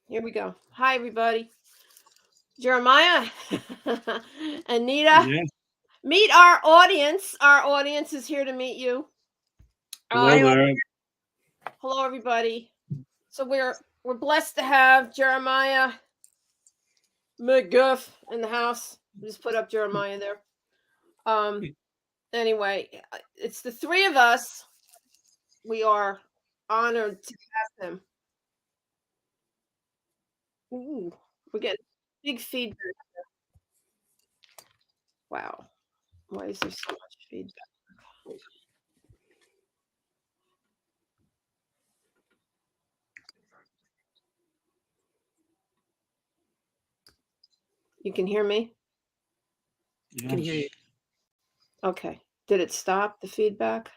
Here we go. Hi, everybody. Jeremiah, Anita, Yeah. meet our audience. Our audience is here to meet you. Hello there. Hello, everybody. So we're blessed to have Jeremiah McGiff in the house. Just put up Jeremiah there. Anyway, it's the three of us. We are honored to have him. Ooh, we're getting big feedback. Wow. Why is there so much feedback? You can hear me? Yes. Can hear you. Okay. Did it stop the feedback?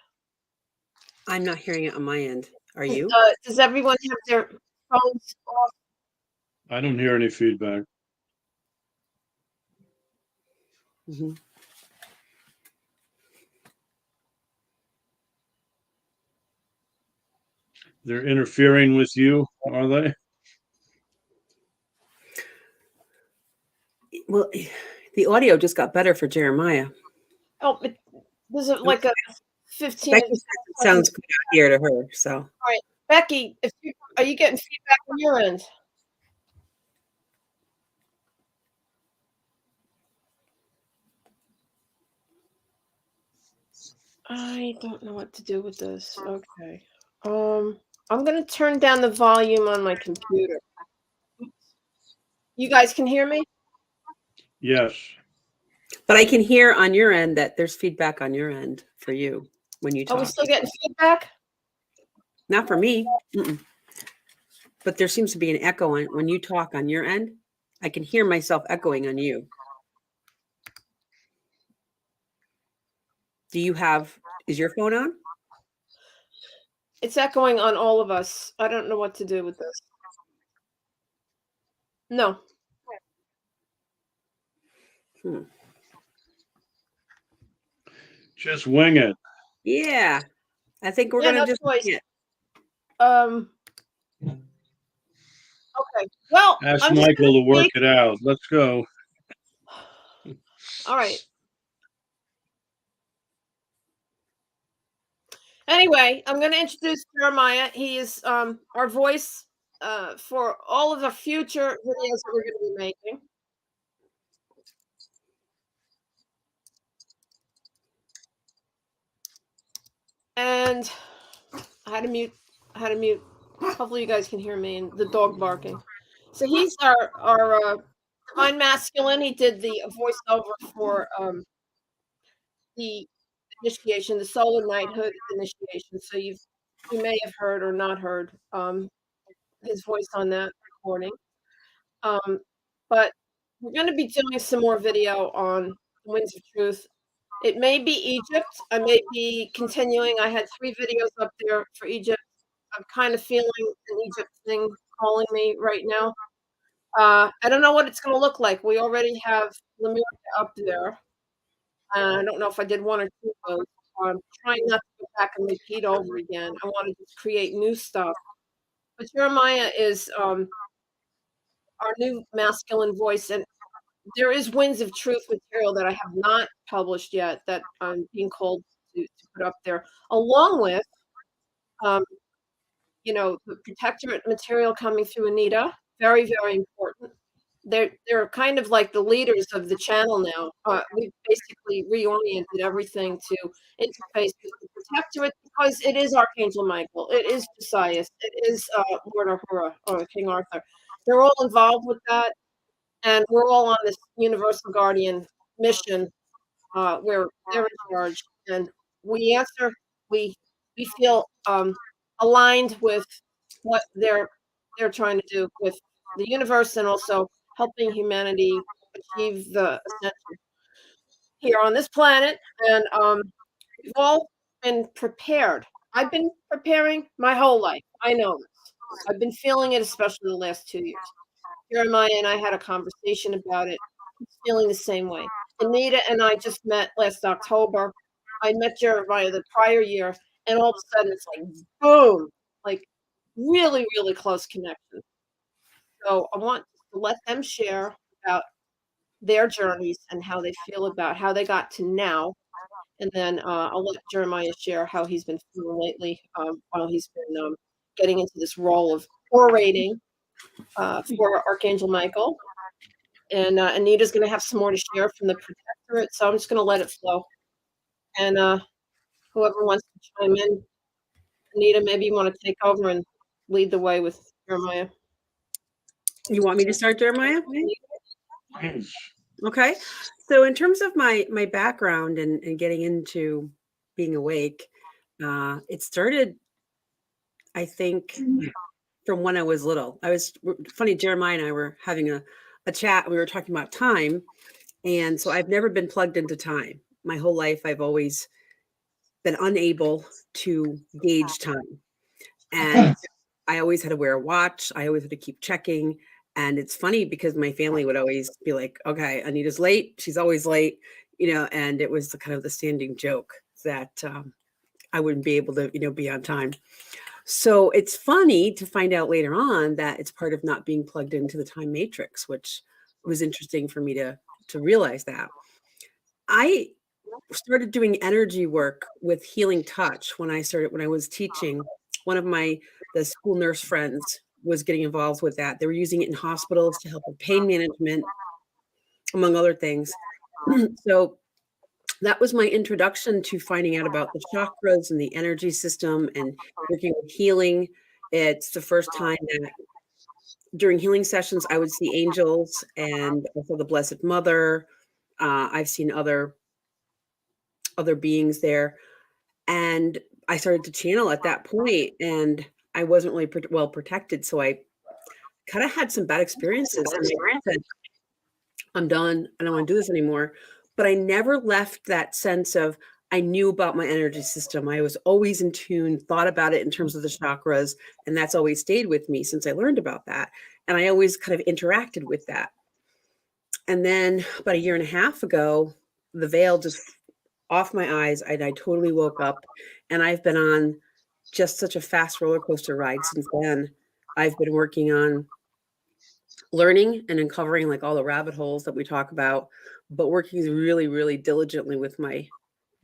I'm not hearing it on my end. Are you? Does everyone have their phones off? I don't hear any feedback. Mm-hmm. They're interfering with you, are they? Well, the audio just got better for Jeremiah. Oh, but there's like a 15. Becky says it sounds good out here to her. So, all right, Becky, are you getting feedback on your end? I don't know what to do with this. Okay. I'm gonna turn down the volume on my computer. You guys can hear me? Yes. but I can hear on your end that there's feedback on your end for you when you talk. Are we still getting feedback? Not for me. Mm-mm. But there seems to be an echo on when you talk on your end. I can hear myself echoing on you. Is your phone on? It's echoing on all of us. I don't know what to do with this. No. Just wing it. Yeah. I think we're going to just wing it. Okay. Well, ask Michael to work it out. Let's go. All right. Anyway, I'm going to introduce Jeremiah. He is our voice for all of the future videos that we're going to be making. And I had to mute. Hopefully you guys can hear me and the dog barking. So he's our divine masculine. He did the voiceover for the initiation, the solar knighthood initiation. So you may have heard or not heard his voice on that recording. But we're going to be doing some more video on Winds of Truth. It may be Egypt. I may be continuing. I had 3 videos up there for Egypt. I'm kind of feeling an Egypt thing calling me right now. I don't know what it's going to look like. We already have Lemuria up there. I don't know if I did 1 or 2 of those. I'm trying not to go back and repeat over again. I want to just create new stuff. But Jeremiah is our new masculine voice, and there is Winds of Truth material that I have not published yet that I'm being called to put up there, along with, the protectorate material coming through Anita. Very, very important. They're kind of like the leaders of the channel now. We've basically reoriented everything to interface with the protectorate because it is Archangel Michael, it is Josias, it is Lord Ahura or King Arthur. They're all involved with that, and we're all on this universal guardian mission where they're in charge, and we answer. We feel aligned with what they're trying to do with the universe and also helping humanity achieve the ascension here on this planet. And we've all been prepared. I've been preparing my whole life. I know this. I've been feeling it, especially the last 2 years. Jeremiah and I had a conversation about it. He's feeling the same way. Anita and I just met last October. I met Jeremiah the prior year, and all of a sudden it's like boom, like really, really close connection. So I want to let them share about their journeys and how they feel about how they got to now. And then I'll let Jeremiah share how he's been feeling lately while he's been getting into this role of orating for Archangel Michael. And Anita's going to have some more to share from the protectorate. So I'm just going to let it flow. And whoever wants to chime in, Anita, maybe you want to take over and lead the way with Jeremiah. You want me to start, Jeremiah? Okay. So in terms of my background and getting into being awake, it started, I think, from when I was little. Funny, Jeremiah and I were having a chat. We were talking about time. And so I've never been plugged into time. My whole life, I've always been unable to gauge time. And I always had to wear a watch. I always had to keep checking. And it's funny because my family would always be like, okay, Anita's late. She's always late, and it was kind of the standing joke that I wouldn't be able to, be on time. So it's funny to find out later on that it's part of not being plugged into the time matrix, which was interesting for me to realize that. I started doing energy work with healing touch when I was teaching. One of the school nurse friends was getting involved with that. They were using it in hospitals to help with pain management, among other things. So that was my introduction to finding out about the chakras and the energy system and working with healing. It's the first time that during healing sessions, I would see angels and also the Blessed Mother. I've seen other beings there. And I started to channel at that point, and I wasn't really well protected. So I kind of had some bad experiences. And I said, I'm done. I don't want to do this anymore. But I never left that sense of I knew about my energy system. I was always in tune, thought about it in terms of the chakras, and that's always stayed with me since I learned about that. And I always kind of interacted with that. And then about a year and a half ago, the veil just off my eyes, and I totally woke up, and I've been on just such a fast roller coaster ride since then. I've been working on learning and uncovering like all the rabbit holes that we talk about, but working really, really diligently with my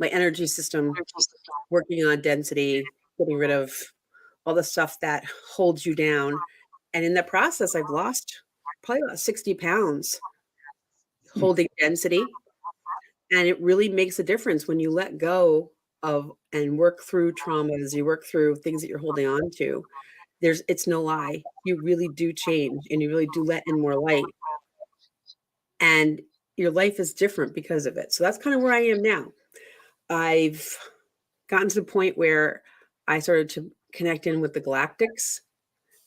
energy system, working on density, getting rid of all the stuff that holds you down. And in the process, I've lost probably about 60 pounds holding density. And it really makes a difference when you let go of and work through traumas, you work through things that you're holding on to. It's no lie. You really do change and you really do let in more light. And your life is different because of it. So that's kind of where I am now. I've gotten to the point where I started to connect in with the galactics,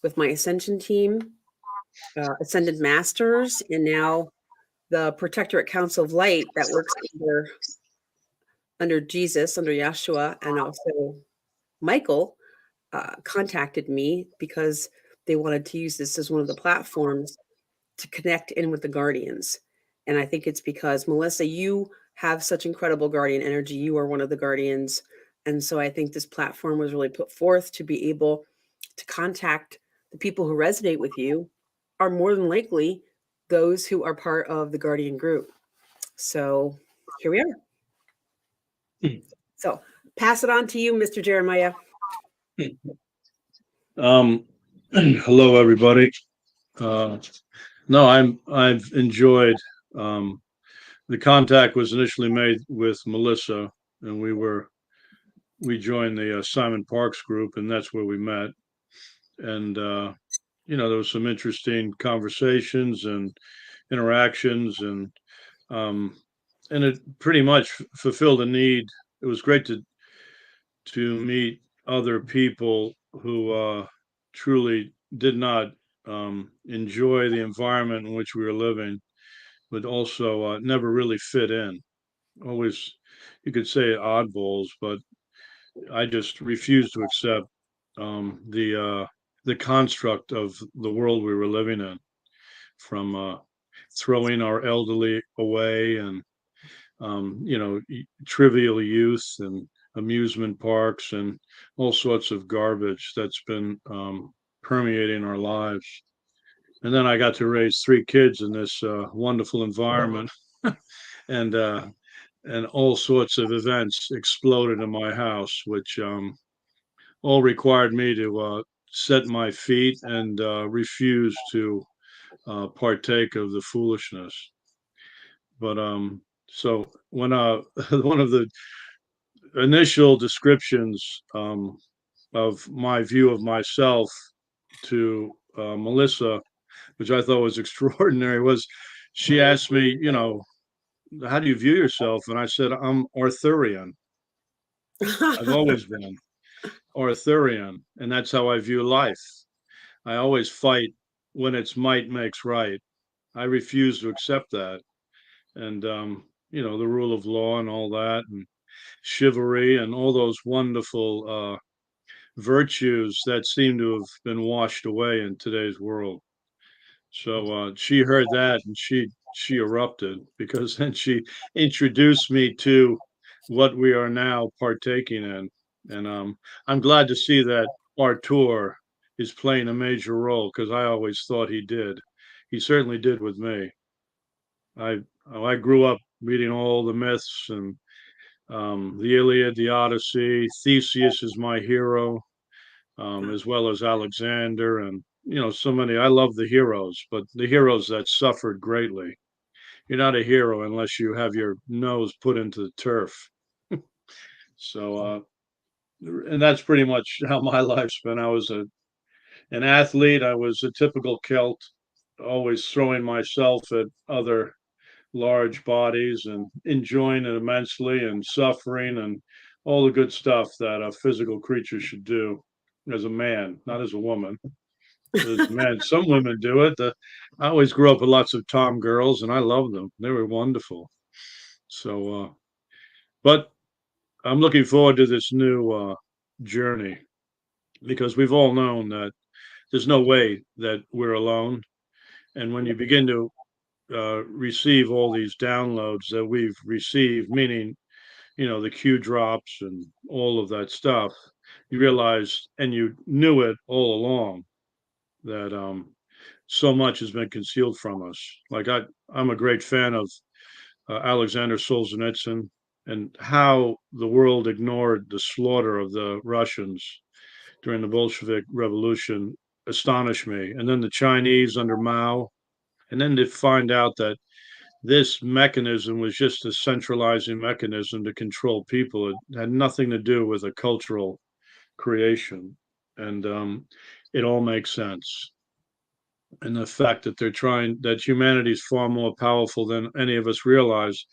with my ascension team, ascended masters, and now the Protectorate Council of Light that works under Jesus, under Yeshua, and also Michael contacted me because they wanted to use this as one of the platforms to connect in with the guardians. And I think it's because, Melissa, you have such incredible guardian energy. You are one of the guardians. And so I think this platform was really put forth to be able to contact the people who resonate with you are more than likely those who are part of the guardian group. So here we are. So pass it on to you, Mr. Jeremiah. Hello, everybody. No, I've enjoyed. The contact was initially made with Melissa, and we joined the Simon Parks group, and that's where we met. And there was some interesting conversations and interactions, and it pretty much fulfilled a need. It was great to meet other people who truly did not enjoy the environment in which we were living, but also never really fit in. Always, you could say oddballs, but I just refused to accept the construct of the world we were living in, from throwing our elderly away and trivial use and amusement parks and all sorts of garbage that's been permeating our lives. and then I got to raise 3 kids in this wonderful environment, and all sorts of events exploded in my house, which all required me to set my feet and refuse to partake of the foolishness. But so when one of the initial descriptions of my view of myself to Melissa, which I thought was extraordinary, was she asked me, how do you view yourself? And I said, I'm Arthurian. I've always been Arthurian, and that's how I view life. I always fight when it's might makes right. I refuse to accept that. And, the rule of law and all that, and chivalry and all those wonderful virtues that seem to have been washed away in today's world. So she heard that and she erupted, because then she introduced me to what we are now partaking in, and I'm glad to see that Artur is playing a major role, because I always thought he did. He certainly did with me. I I grew up reading all the myths and the Iliad, the Odyssey. Theseus is my hero, as well as Alexander, and so many. I love the heroes, but the heroes that suffered greatly. You're not a hero unless you have your nose put into the turf. So, and that's pretty much how my life's been. I was an athlete. I was a typical Celt, always throwing myself at other large bodies and enjoying it immensely, and suffering and all the good stuff that a physical creature should do as a man, not as a woman. As a man, some women do it. I always grew up with lots of Tom girls, and I loved them. They were wonderful. So, but I'm looking forward to this new journey, because we've all known that there's no way that we're alone. And when you begin to receive all these downloads that we've received, meaning, the Q drops and all of that stuff, you realize, and you knew it all along, that so much has been concealed from us. Like I'm a great fan of Alexander Solzhenitsyn, and how the world ignored the slaughter of the Russians during the Bolshevik Revolution astonished me. And then the Chinese under Mao, and then to find out that this mechanism was just a centralizing mechanism to control people. It had nothing to do with a cultural creation. And it all makes sense. And the fact that that humanity is far more powerful than any of us realize.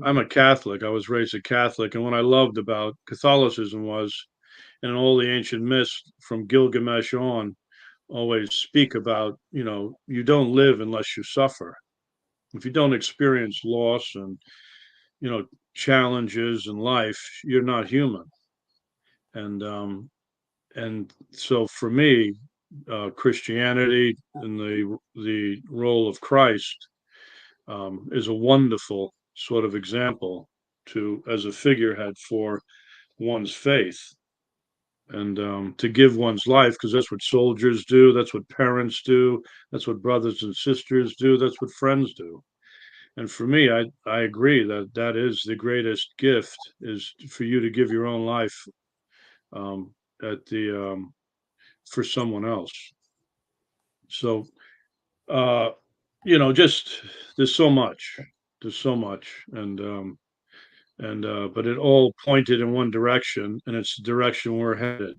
I'm a Catholic. I was raised a Catholic. And what I loved about Catholicism was, and all the ancient myths from Gilgamesh on always speak about, you don't live unless you suffer. If you don't experience loss and, challenges in life, you're not human. And so for me, Christianity and the role of Christ is a wonderful sort of example to as a figurehead for one's faith, and to give one's life, because that's what soldiers do, that's what parents do, that's what brothers and sisters do, that's what friends do. And for me, I agree that that is the greatest gift, is for you to give your own life at the for someone else. So just there's so much, and but it all pointed in one direction, and it's the direction we're headed.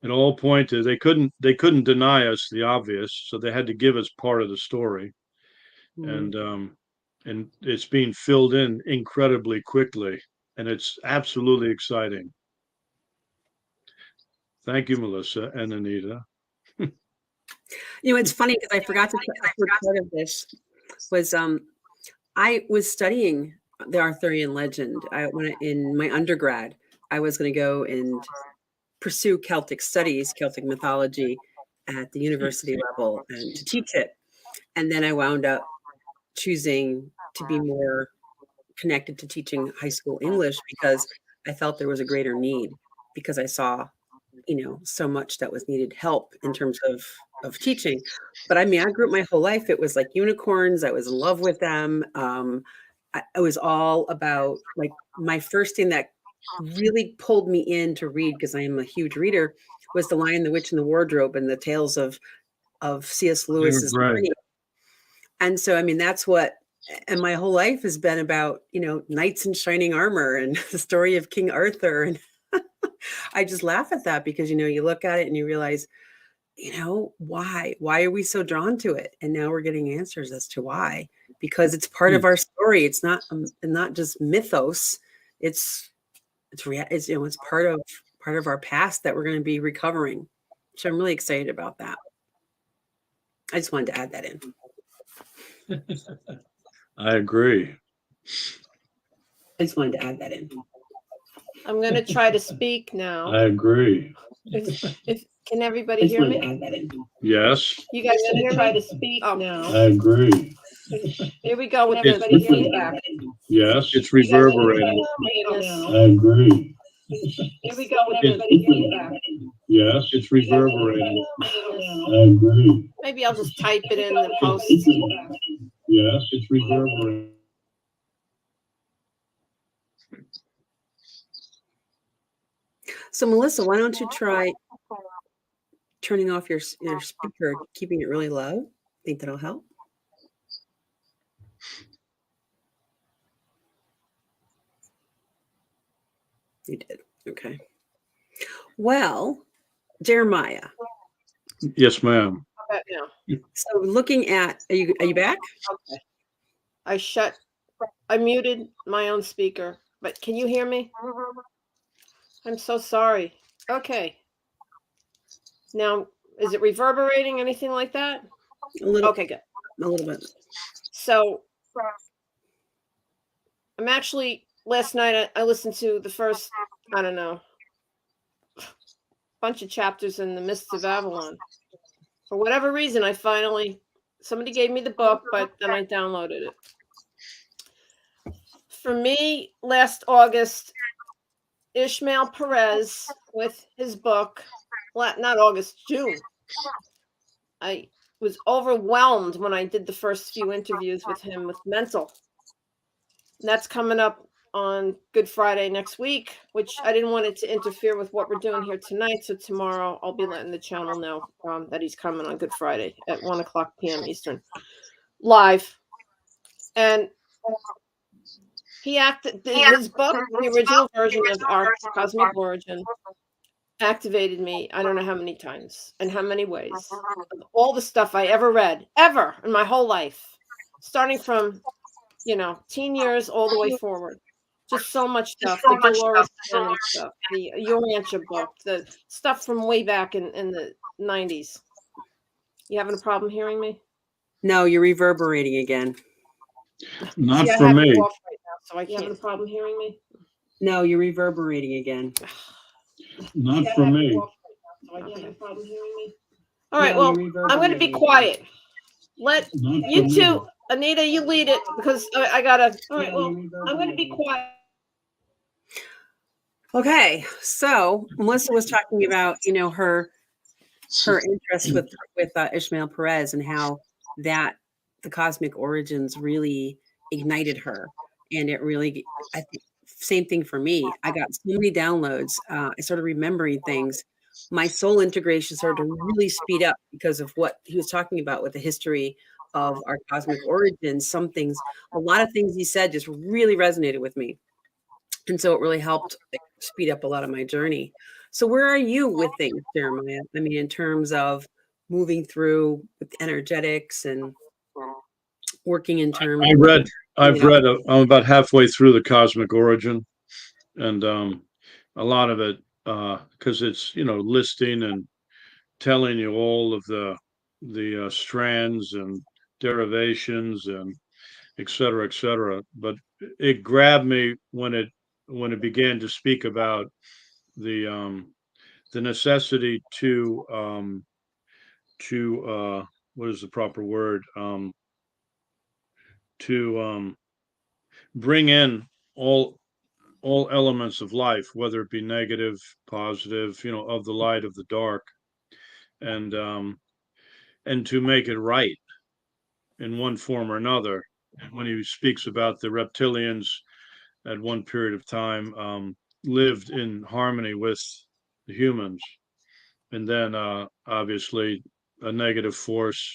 It all pointed. They couldn't deny us the obvious, so they had to give us part of the story, Mm. and it's being filled in incredibly quickly, and it's absolutely exciting. Thank you, Melissa and Anita. It's funny because I forgot to a quick part of this was I was studying the Arthurian legend. In my undergrad, I was going to go and pursue Celtic studies, Celtic mythology at the university level and to teach it. And then I wound up choosing to be more connected to teaching high school English, because I felt there was a greater need, because I saw, so much that was needed help in terms of teaching. But I mean, I grew up my whole life. It was like unicorns. I was in love with them. It was all about like my first thing that really pulled me in to read, because I am a huge reader, was The Lion, the Witch, and the Wardrobe and the tales of C.S. You're Lewis's right. journey. And so, I mean, that's what, and my whole life has been about, knights in shining armor and the story of King Arthur. And I just laugh at that because, you look at it and you realize, why are we so drawn to it? And now we're getting answers as to why, because it's part of our story. It's not just mythos. It's part of our past that we're going to be recovering. So I'm really excited about that. I just wanted to add that in. I agree. I just wanted to add that in. I'm going to try to speak now. I agree. Can everybody hear me? Yes. You guys can hear me? To speak now. I agree. Here we go with everybody feedback. Yes. It's reverberating. I agree. Here we go with everybody feedback. Yes. It's reverberating. I agree. Maybe I'll just type it in the post. Yes. It's reverberating. So Melissa, why don't you try turning off your speaker, keeping it really low? Think that'll help? You did. Okay. Well, Jeremiah. Yes, ma'am. How about now? So looking at, are you back? Okay. I muted my own speaker, but can you hear me? I'm so sorry. Okay. Now, is it reverberating, anything like that? A little. Okay, good. A little bit. So I'm actually, last night I listened to the first, I don't know, bunch of chapters in The Mists of Avalon. For whatever reason, somebody gave me the book, but then I downloaded it. For me, last August, Ishmael Perez with his book, not August, June. I was overwhelmed when I did the first few interviews with him with mental. And that's coming up on Good Friday next week, which I didn't want it to interfere with what we're doing here tonight. So tomorrow I'll be letting the channel know that he's coming on Good Friday at 1:00 p.m. Eastern, live. And his book, the original version of Our Cosmic Origin, activated me I don't know how many times and how many ways. All the stuff I ever read, ever in my whole life, starting from, teen years all the way forward. Just so much stuff. The Dolores Cannon stuff, the Urantia book, the stuff from way back in the 90s. You having a problem hearing me? No, you're reverberating again. Not for me. Right now, so I can't. You having a problem hearing me? No, you're reverberating again. Not for me. So I can't have a problem hearing me. All right, well, I'm going to be quiet. Let you two, Anita, you lead it because I gotta. All right, well, I'm going to be quiet. Okay, so Melissa was talking about, her interest with Ishmael Perez and how that the cosmic origins really ignited her, and it really, I think, same thing for me. I got so many downloads. I started remembering things. My soul integration started to really speed up because of what he was talking about with the history of our cosmic origins. A lot of things he said just really resonated with me. And so it really helped speed up a lot of my journey. So where are you with things, Jeremiah? I mean, in terms of moving through with energetics and working in terms I've read, I'm about halfway through the Cosmic Origin, and a lot of it, because it's, listing and telling you all of the strands and derivations and et cetera, but it grabbed me when it began to speak about the necessity to what is the proper word, to bring in all elements of life, whether it be negative, positive, of the light, of the dark, and and to make it right in one form or another. And when he speaks about the reptilians at one period of time lived in harmony with the humans, and then obviously a negative force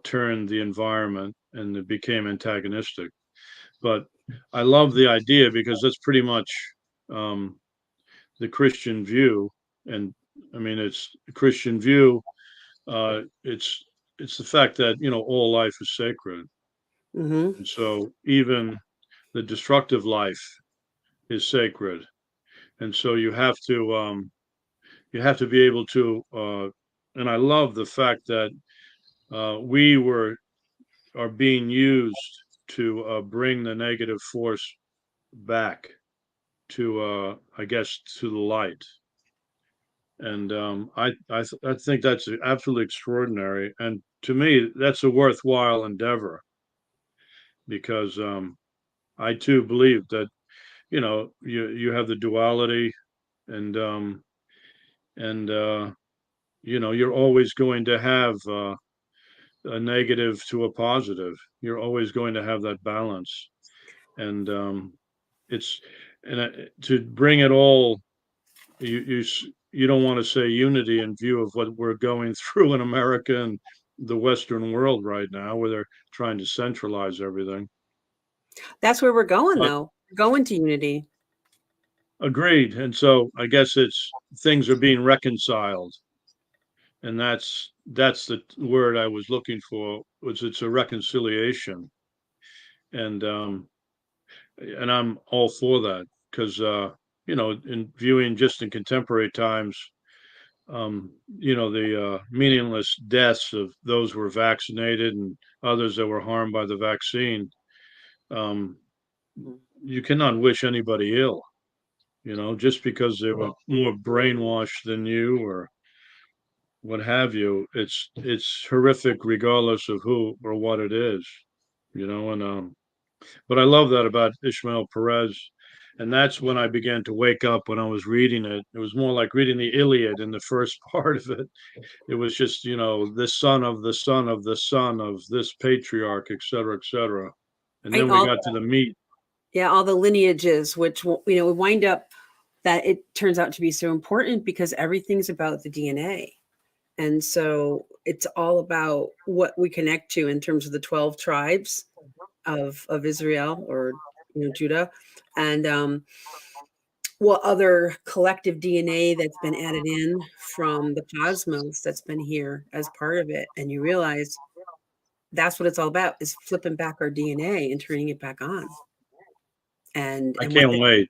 turned the environment and it became antagonistic. But I love the idea because that's pretty much um, the Christian view, and I mean it's the Christian view. It's the fact that all life is sacred, Hmm. and so even the destructive life is sacred, and so you have to be able to. And I love the fact that we are being used to bring the negative force back to I guess to the light. And I think that's absolutely extraordinary. And to me, that's a worthwhile endeavor because I too believe that you have the duality, and and you're always going to have a negative to a positive. You're always going to have that balance, and it's and to bring it all. You don't want to say unity in view of what we're going through in America and the Western world right now, where they're trying to centralize everything. That's where we're going, But though. We're going to unity. agreed. And so I guess it's things are being reconciled, and that's the word I was looking for. Was it's a reconciliation, and I'm all for that because in viewing just in contemporary times, the meaningless deaths of those who were vaccinated and others that were harmed by the vaccine. Um, you cannot wish anybody ill, just because they were more brainwashed than you or what have you. It's horrific regardless of who or what it is, and but I love that about Ishmael Perez. And that's when I began to wake up when I was reading it. It was more like reading the Iliad in the first part of it. It was just, the son of the son of the son of this patriarch, et cetera, et cetera. And Right? then we got to the meat. Yeah, all the lineages, which we wind up that it turns out to be so important because everything's about the DNA. And so it's all about what we connect to in terms of the 12 tribes of Israel, or Judah, and what other collective DNA that's been added in from the cosmos that's been here as part of it. And you realize that's what it's all about, is flipping back our DNA and turning it back on. And I what can't wait.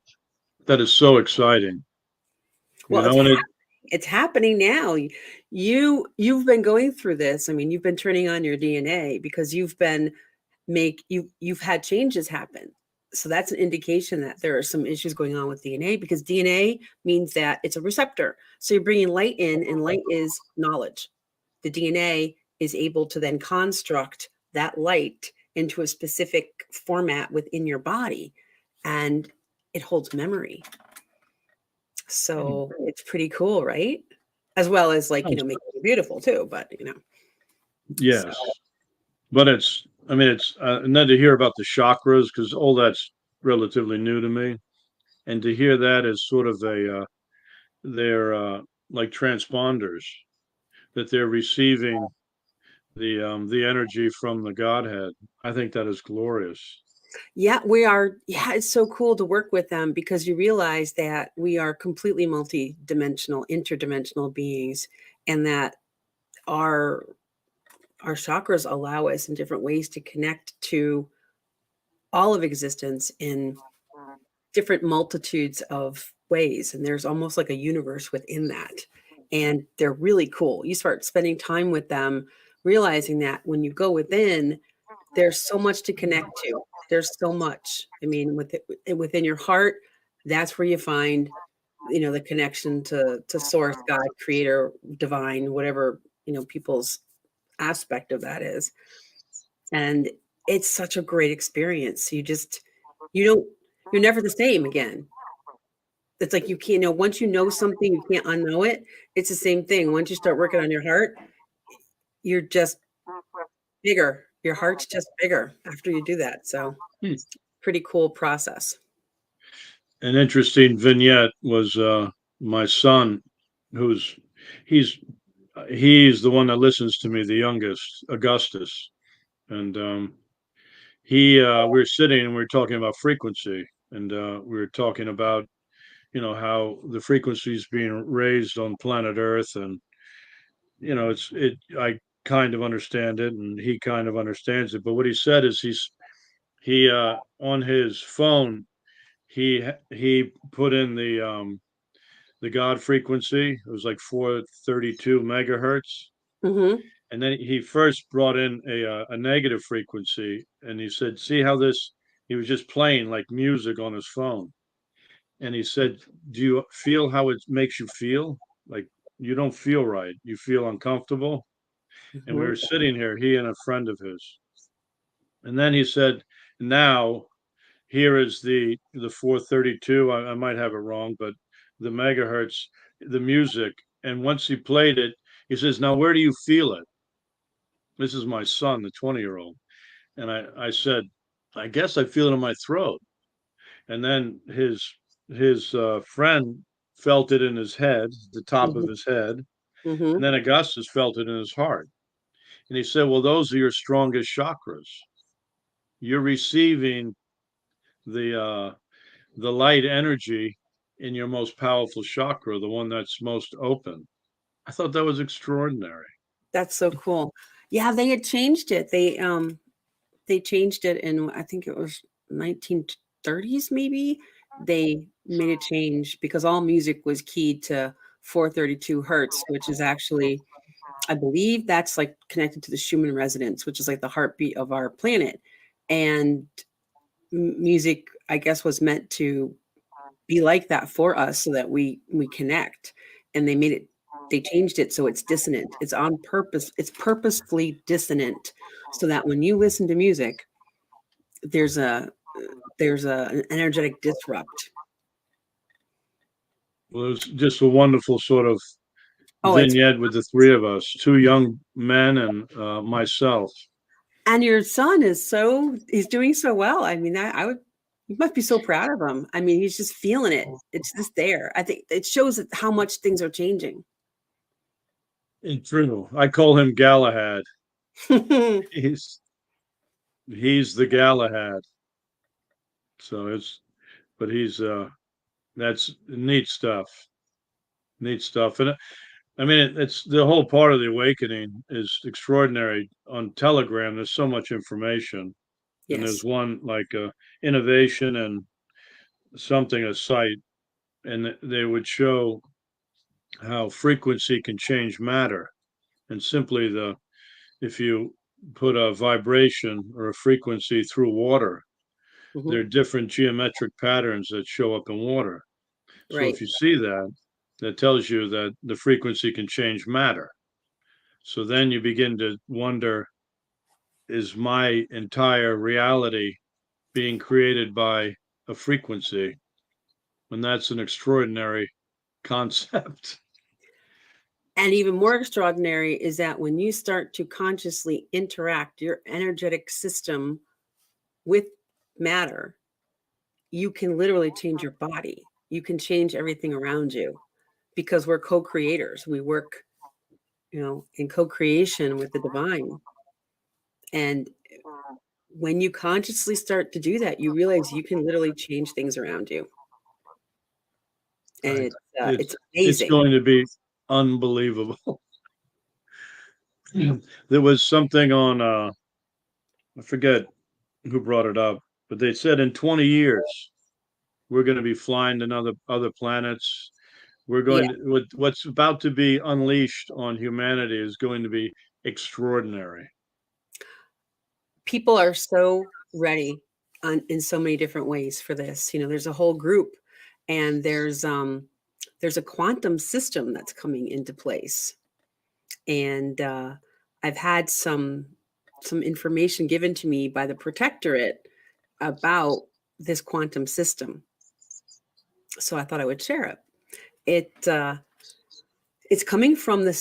That is so exciting. well, And it, it's happening now. You've been going through this. I mean, you've been turning on your DNA because you've had changes happen. So that's an indication that there are some issues going on with DNA, because DNA means that it's a receptor. So you're bringing light in, and light is knowledge. The DNA is able to then construct that light into a specific format within your body, and it holds memory. So it's pretty cool, right? As well as making it beautiful too, but yes, so. but it's and then to hear about the chakras, because all that's relatively new to me, and to hear that as sort of they're like transponders, that they're receiving the energy from the Godhead. I think that is glorious. Yeah, we are. Yeah, it's so cool to work with them because you realize that we are completely multi-dimensional, interdimensional beings, and that our chakras allow us in different ways to connect to all of existence in different multitudes of ways. And there's almost like a universe within that. And they're really cool. You start spending time with them, realizing that when you go within, there's so much to connect to. There's so much. I mean, within your heart, that's where you find, the connection to source, God, creator, divine, whatever, people's aspect of that is. And it's such a great experience. You don't, you're never the same again. It's like you can't once you know something, you can't unknow it. It's the same thing. Once you start working on your heart, you're just bigger. Your heart's just bigger after you do that. So Hmm. pretty cool process. An interesting vignette was my son, who's he's he's the one that listens to me, the youngest, Augustus, and we were sitting and we were talking about frequency, and we were talking about how the frequency is being raised on planet Earth, and I kind of understand it, and he kind of understands it. But what he said is he on his phone he put in the God frequency. It was like 432 megahertz. Mm-hmm. And then he first brought in a negative frequency, and he said, "See how this?" He was just playing like music on his phone, and he said, "Do you feel how it makes you feel? Like you don't feel right. You feel uncomfortable." And we Mm-hmm. were sitting here, he and a friend of his, and then he said, "Now here is the 432. I might have it wrong, but the megahertz, the music." And once he played it, he says, "Now where do you feel it?" This is my son, the 20-year-old. And I said, "I guess I feel it in my throat." And then his friend felt it in his head, the top of his head. Mm-hmm. And then Augustus felt it in his heart. And he said, "Well, those are your strongest chakras. You're receiving the the light energy in your most powerful chakra, the one that's most open." I thought that was extraordinary. That's so cool. Yeah, they had changed it. They changed it in, I think it was 1930s maybe. They made a change because all music was keyed to 432 hertz, which is actually, I believe that's like connected to the Schumann resonance, which is like the heartbeat of our planet. And music, I guess, was meant to be like that for us so that we connect. And they changed it so it's dissonant. It's on purpose. It's purposefully dissonant so that when you listen to music, there's an energetic disrupt. Well, it was just a wonderful sort of Oh, it's vignette with the three of us, two young men and myself. and your son is he's doing so well. I mean, I would you must be so proud of him. I mean, he's just feeling it. It's just there. I think it shows how much things are changing. And true, I call him Galahad. He's he's the Galahad. So but he's that's neat stuff. Neat stuff. And I mean, it's the whole part of the awakening is extraordinary. On Telegram, there's so much information, and there's Yes. one like innovation and something a site, and they would show how frequency can change matter, and simply the if you put a vibration or a frequency through water, there are Hmm. different geometric patterns that show up in water. So Right. if you see that, that tells you that the frequency can change matter. So then you begin to wonder, is my entire reality being created by a frequency? And that's an extraordinary concept. And even more extraordinary is that when you start to consciously interact your energetic system with matter, you can literally change your body. You can change everything around you because we're co-creators. We work, in co-creation with the divine. And when you consciously start to do that, you realize you can literally change things around you. And Right. it's It's amazing. going to be unbelievable. There was something on I forget who brought it up, but they said in 20 years we're going to be flying to other planets. We're Yeah. going to what's about to be unleashed on humanity is going to be extraordinary. People are so ready in so many different ways for this. There's a whole group, and there's a quantum system that's coming into place. And I've had some information given to me by the protectorate about this quantum system. So I thought I would share it. It it's coming from the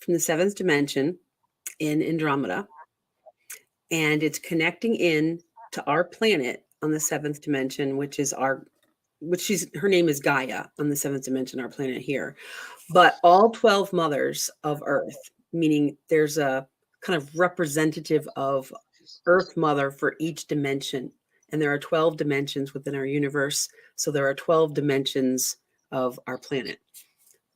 from the seventh dimension in Andromeda, and it's connecting in to our planet on the seventh dimension, her name is Gaia on the seventh dimension, our planet here. But all 12 mothers of Earth, meaning there's a kind of representative of Earth Mother for each dimension. And there are 12 dimensions within our universe. So there are 12 dimensions of our planet.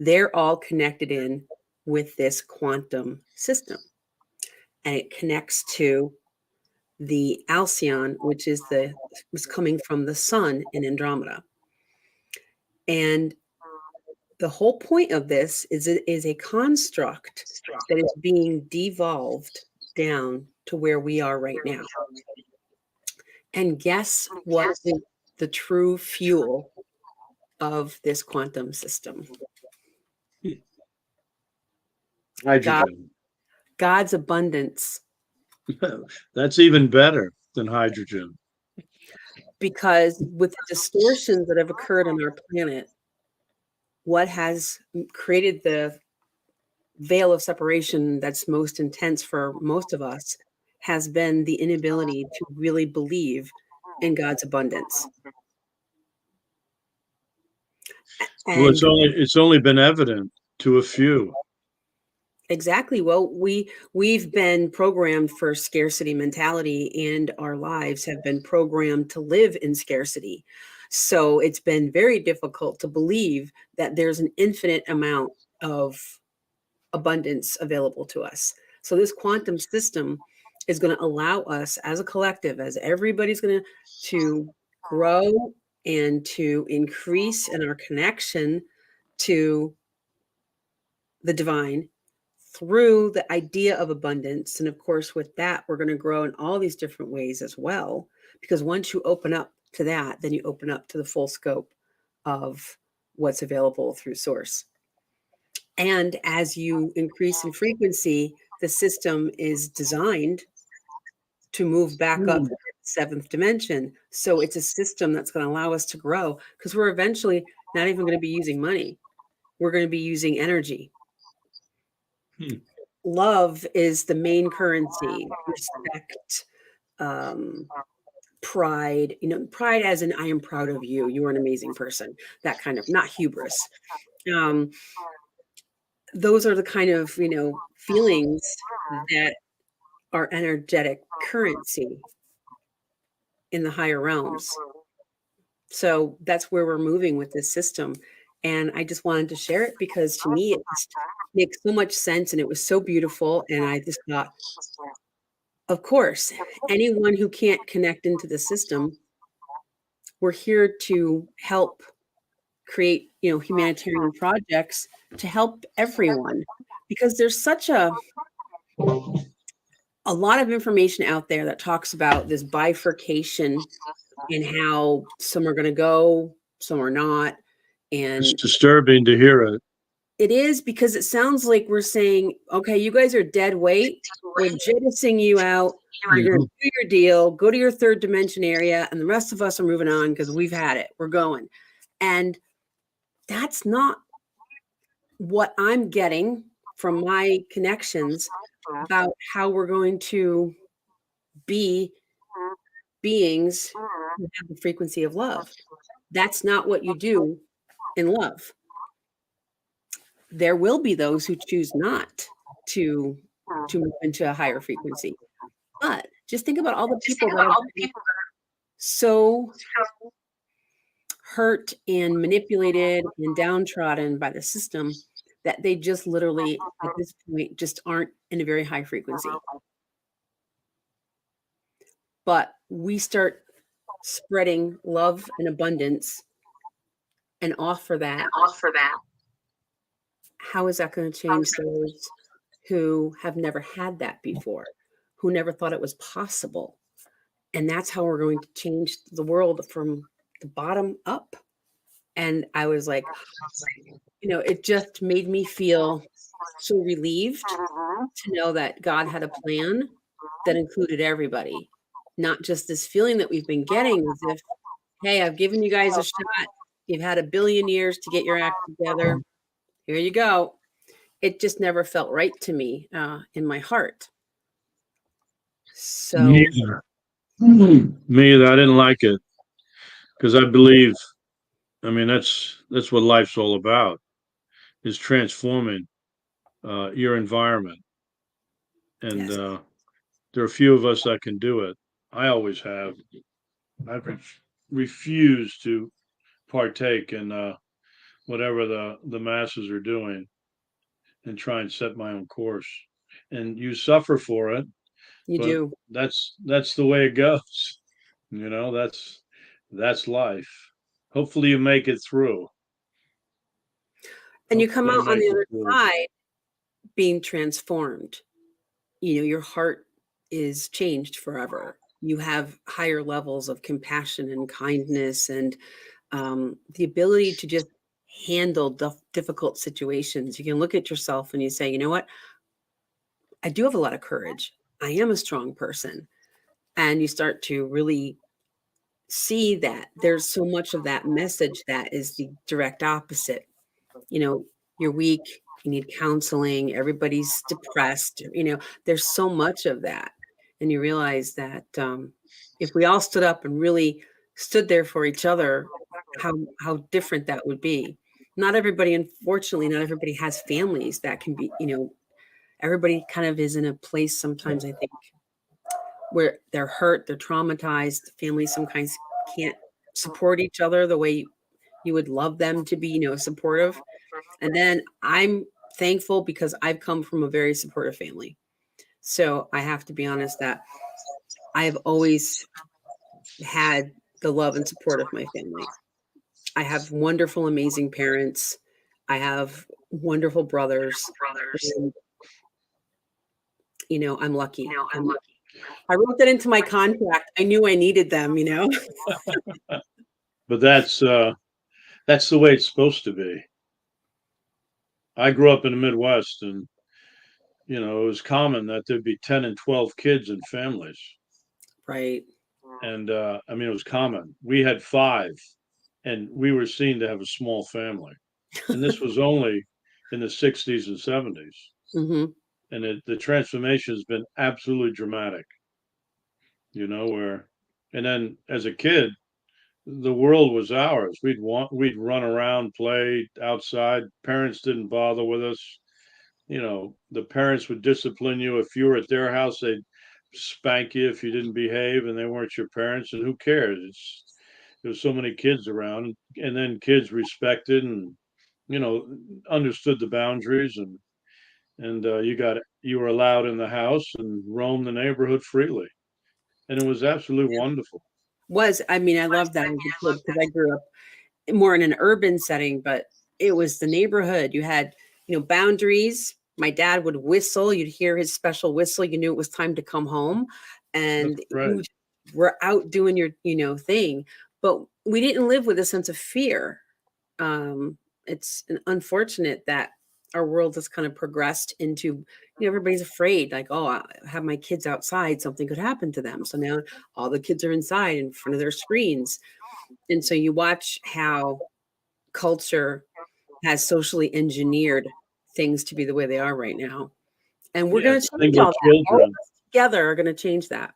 They're all connected in with this quantum system. And it connects to the Alcyon, which was coming from the sun in Andromeda. And the whole point of this is it is a construct that is being devolved down to where we are right now. And guess what the true fuel of this quantum system? Hydrogen. God's abundance. That's even better than hydrogen. Because with the distortions that have occurred on our planet, what has created the veil of separation that's most intense for most of us has been the inability to really believe in God's abundance. Well, it's only been evident to a few. Exactly. Well, we've been programmed for scarcity mentality, and our lives have been programmed to live in scarcity. So it's been very difficult to believe that there's an infinite amount of abundance available to us. So this quantum system is going to allow us as a collective, as everybody's going to grow and to increase in our connection to the divine through the idea of abundance. And of course, with that, we're going to grow in all these different ways as well. Because once you open up to that, then you open up to the full scope of what's available through source. And as you increase in frequency, the system is designed to move back up to the seventh dimension. So it's a system that's going to allow us to grow, because we're eventually not even going to be using money. We're going to be using energy. Love is the main currency. Respect, pride, pride as in I am proud of you. You are an amazing person. That kind of, not hubris. Those are the kind of, feelings that are energetic currency in the higher realms. So that's where we're moving with this system. And I just wanted to share it because to me, it just makes so much sense. And it was so beautiful. And I just thought, of course, anyone who can't connect into the system, we're here to help create, humanitarian projects to help everyone, because there's such a lot of information out there that talks about this bifurcation and how some are going to go, some are not. And it's disturbing to hear it. It is, because it sounds like we're saying, okay, you guys are dead weight. We're jettisoning you out. You're going to do your deal, go to your third dimension area, and the rest of us are moving on because we've had it. We're going. And that's not what I'm getting from my connections about how we're going to be beings who have the frequency of love. That's not what you do in love. There will be those who choose not to move into a higher frequency. But just think about all the people that are so hurt and manipulated and downtrodden by the system that they just literally at this point just aren't in a very high frequency. But we start spreading love and abundance and offer that. How is that going to change those who have never had that before, who never thought it was possible? And that's how we're going to change the world from the bottom up. And I was like, it just made me feel so relieved to know that God had a plan that included everybody, not just this feeling that we've been getting as if, hey, I've given you guys a shot. You've had 1 billion years to get your act together. Here you go. it just never felt right to me in my heart. So Me either. Me either. I didn't like it because I believe, I mean, that's what life's all about, is transforming your environment. And yes, there are a few of us that can do it. I always have. I've refused to partake in whatever the masses are doing and try and set my own course. And you suffer for it, you but do. that's the way it goes. You know, that's life. Hopefully you make it through. And you come Hopefully you out on make the it other through. side being transformed. Your heart is changed forever. You have higher levels of compassion and kindness and the ability to just handle difficult situations. You can look at yourself and you say, you know what? I do have a lot of courage. I am a strong person. And you start to really see that there's so much of that message that is the direct opposite. You're weak, you need counseling, everybody's depressed, there's so much of that. And you realize that if we all stood up and really stood there for each other, how different that would be. Not everybody, unfortunately, not everybody has families that can be, everybody kind of is in a place sometimes, I think, where they're hurt, they're traumatized. Families sometimes can't support each other the way you would love them to be, supportive. And then I'm thankful because I've come from a very supportive family. So I have to be honest that I've always had the love and support of my family. I have wonderful, amazing parents. I have wonderful brothers. And, I'm lucky. I wrote that into my contract. I knew I needed them. But that's the way it's supposed to be. I grew up in the Midwest, and it was common that there'd be 10 and 12 kids in families. Right. And I mean, it was common. We had five, and we were seen to have a small family. And this was only in the 60s and 70s. Mm-hmm. And the transformation has been absolutely dramatic, and then as a kid, the world was ours. We'd run around, play outside. Parents didn't bother with us. The parents would discipline you if you were at their house. They'd spank you if you didn't behave, and they weren't your parents. And who cares? There's so many kids around, and then kids respected and understood the boundaries, and you were allowed in the house and roam the neighborhood freely, and it was absolutely wonderful. I love that as a kid because I grew up more in an urban setting, but it was the neighborhood. You had, boundaries. My dad would whistle. You'd hear his special whistle. You knew it was time to come home, That's and right. you were out doing your, thing. But we didn't live with a sense of fear. It's unfortunate that our world has kind of progressed into, everybody's afraid, like, oh, I have my kids outside, something could happen to them. So now all the kids are inside in front of their screens. And so you watch how culture has socially engineered things to be the way they are right now. And we're Yeah, going to change single all that. All of children. us together are going to change that.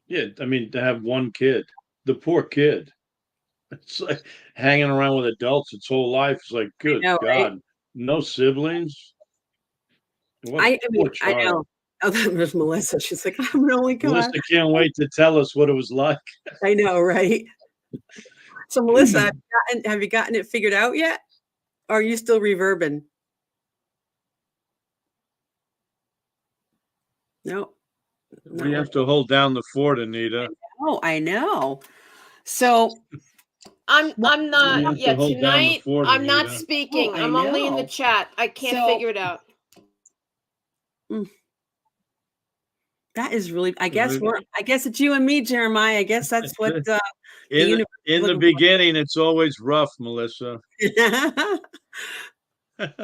Yeah, I mean, to have one kid, the poor kid, it's like hanging around with adults its whole life. It's like, I good know, right? God, no siblings. What a I mean, poor I know. child. Oh, that was Melissa. She's like, I'm an only child. Melissa can't wait to tell us what it was like. I know, right? So, Melissa, have you gotten it figured out yet? Or are you still reverbing? No. We have to hold down the fort, Anita. Oh, I know. So I'm We not, have to yeah, hold down the tonight fort, I'm not Anita. speaking. I I'm only in the know. chat. I can't So- figure it out. that is really, I guess it's you and me, Jeremiah. I guess that's what the In universe is in the looking beginning, it's always rough, Melissa. for.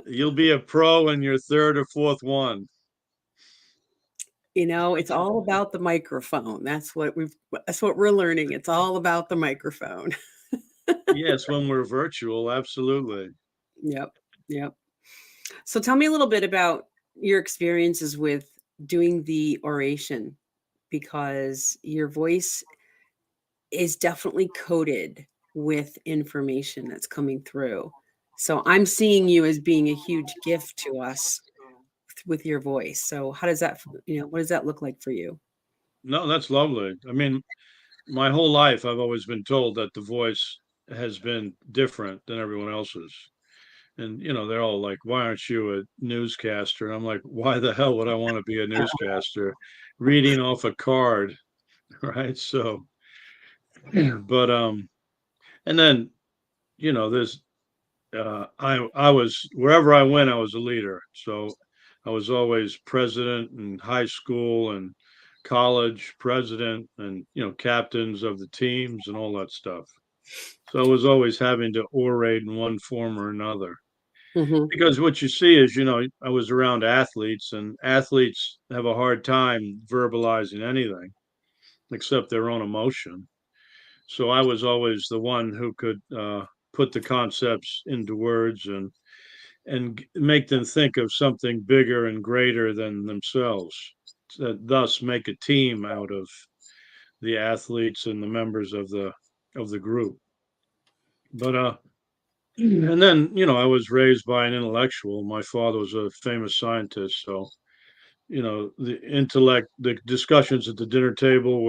You'll be a pro in your third or fourth one. It's all about the microphone. That's what we're learning. It's all about the microphone. Yes, when we're virtual, absolutely. Yep. Yep. So tell me a little bit about your experiences with doing the oration, because your voice is definitely coated with information that's coming through. So I'm seeing you as being a huge gift to us with your voice. So how does that, what does that look like for you? No, that's lovely. I mean, my whole life, I've always been told that the voice has been different than everyone else's. And, they're all like, why aren't you a newscaster? And I'm like, why the hell would I want to be a newscaster reading off a card? Right. So, but, and then, there's, I was, wherever I went, I was a leader. So I was always president in high school and college, president, and, captains of the teams and all that stuff. So I was always having to orate in one form or another. Hmm. Because what you see is, I was around athletes, and athletes have a hard time verbalizing anything except their own emotion. So I was always the one who could put the concepts into words and make them think of something bigger and greater than themselves. Thus, make a team out of the athletes and the members of the group. But and then I was raised by an intellectual. My father was a famous scientist, so the intellect, the discussions at the dinner table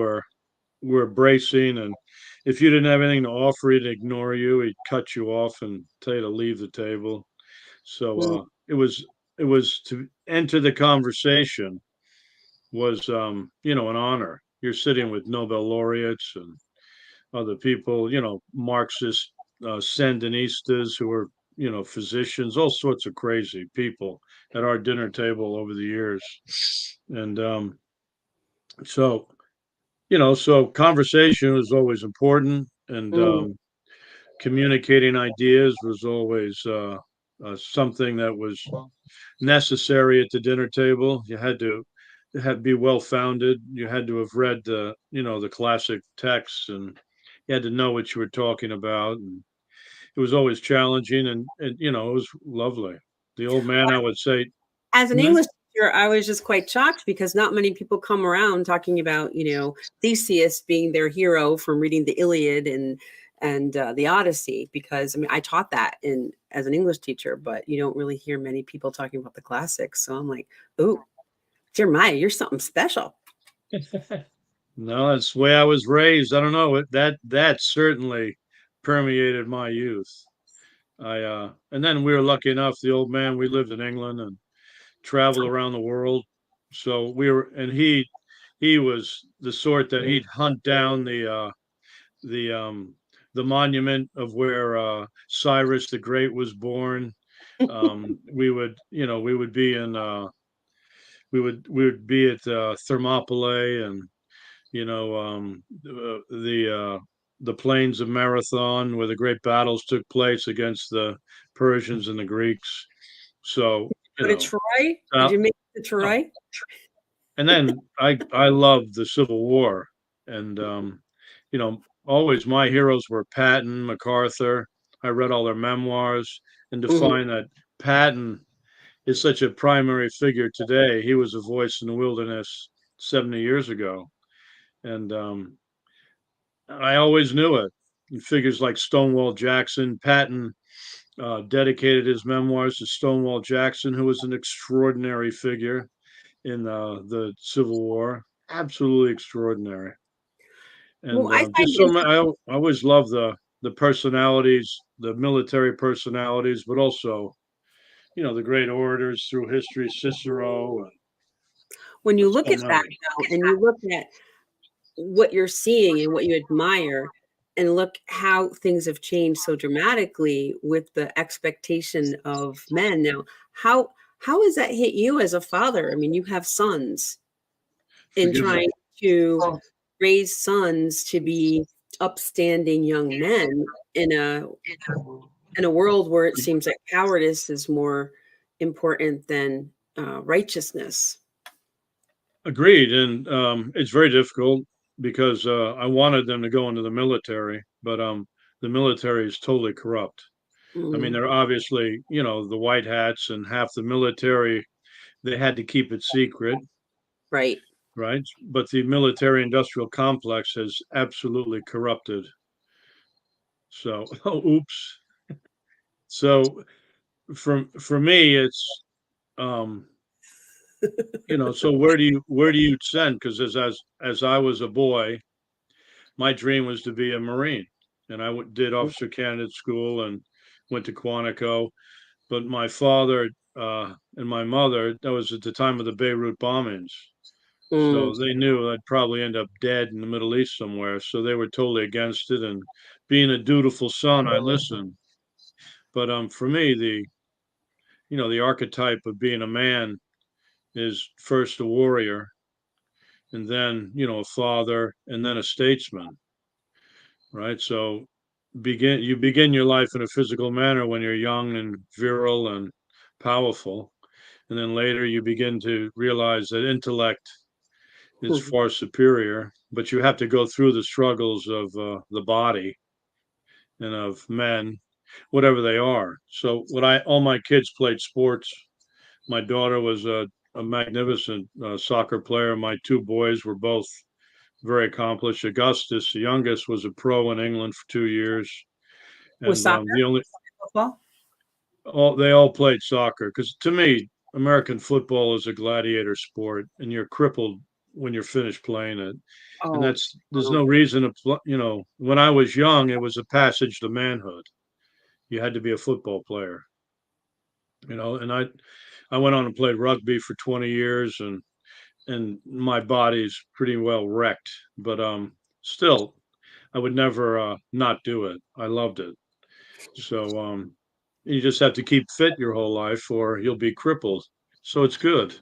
were bracing, and if you didn't have anything to offer, he'd ignore you. He'd cut you off and tell you to leave the table. So it was to enter the conversation was an honor. You're sitting with Nobel laureates and other people, Marxist Sandinistas who are, physicians, all sorts of crazy people at our dinner table over the years. And so, so conversation was always important, and Mm. communicating ideas was always something that was necessary at the dinner table. You had to be well founded. You had to have read the classic texts, and you had to know what you were talking about. And it was always challenging, and it was lovely. The old man, I would say. As an "Mhm, English teacher, I was just quite shocked because not many people come around talking about, Theseus being their hero from reading the Iliad and the Odyssey. Because I mean, I taught that in as an English teacher, but you don't really hear many people talking about the classics. So I'm like, oh, Jeremiah, you're something special. No, that's the way I was raised. I don't know that certainly permeated my youth. And then we were lucky enough. The old man, we lived in England and traveled around the world. So and he was the sort that he'd hunt down the the monument of where Cyrus the Great was born. We would be in we would be at Thermopylae, and the plains of Marathon, where the great battles took place against the Persians and the Greeks. So Go to Troy? Did uh, you make it to Troy? and then I loved the Civil War, and always my heroes were Patton, MacArthur. I read all their memoirs, and to Mhm. find that Patton is such a primary figure today. He was a voice in the wilderness 70 years ago, and I always knew it. And figures like Stonewall Jackson, Patton dedicated his memoirs to Stonewall Jackson, who was an extraordinary figure in the Civil War, absolutely extraordinary. Well, And I just find so I always love the personalities, the military personalities, but also the great orators through history, Cicero, and when you look so at that many. now and you look at what you're seeing and what you admire, and look how things have changed so dramatically with the expectation of men now, how has that hit you as a father? I mean, you have sons, in Forgive me. trying to raise sons to be upstanding young men in a world where it seems like cowardice is more important than righteousness. Agreed, and it's very difficult because I wanted them to go into the military, but the military is totally corrupt. I mean, Mm, they're obviously, the white hats and half the military, they had to keep it secret, right. right? But the military industrial complex has absolutely corrupted. So, oh, oops. So for me, it's um, so where do you send? Because as I was a boy, my dream was to be a Marine, and I did officer candidate school and went to Quantico. But my father and my mother, that was at the time of the Beirut bombings. Mm, So they knew I'd probably end up dead in the Middle East somewhere. So they were totally against it. And being a dutiful son, I listened. But for me, the archetype of being a man is first a warrior, and then a father, and then a statesman, right? So you begin your life in a physical manner when you're young and virile and powerful, and then later you begin to realize that intellect is mhm. far superior, but you have to go through the struggles of the body and of men, whatever they are. So all my kids played sports. My daughter was a magnificent soccer player. My two boys were both very accomplished. Augustus, the youngest, was a pro in England for 2 years, Was and soccer, football? they all played soccer. Because to me, American football is a gladiator sport, and you're crippled when you're finished playing it. And Oh, there's no reason to when I was young, it was a passage to manhood. You had to be a football player, and I went on and played rugby for 20 years, and my body's pretty well wrecked, but still I would never not do it. I loved it. So you just have to keep fit your whole life or you'll be crippled. So it's good.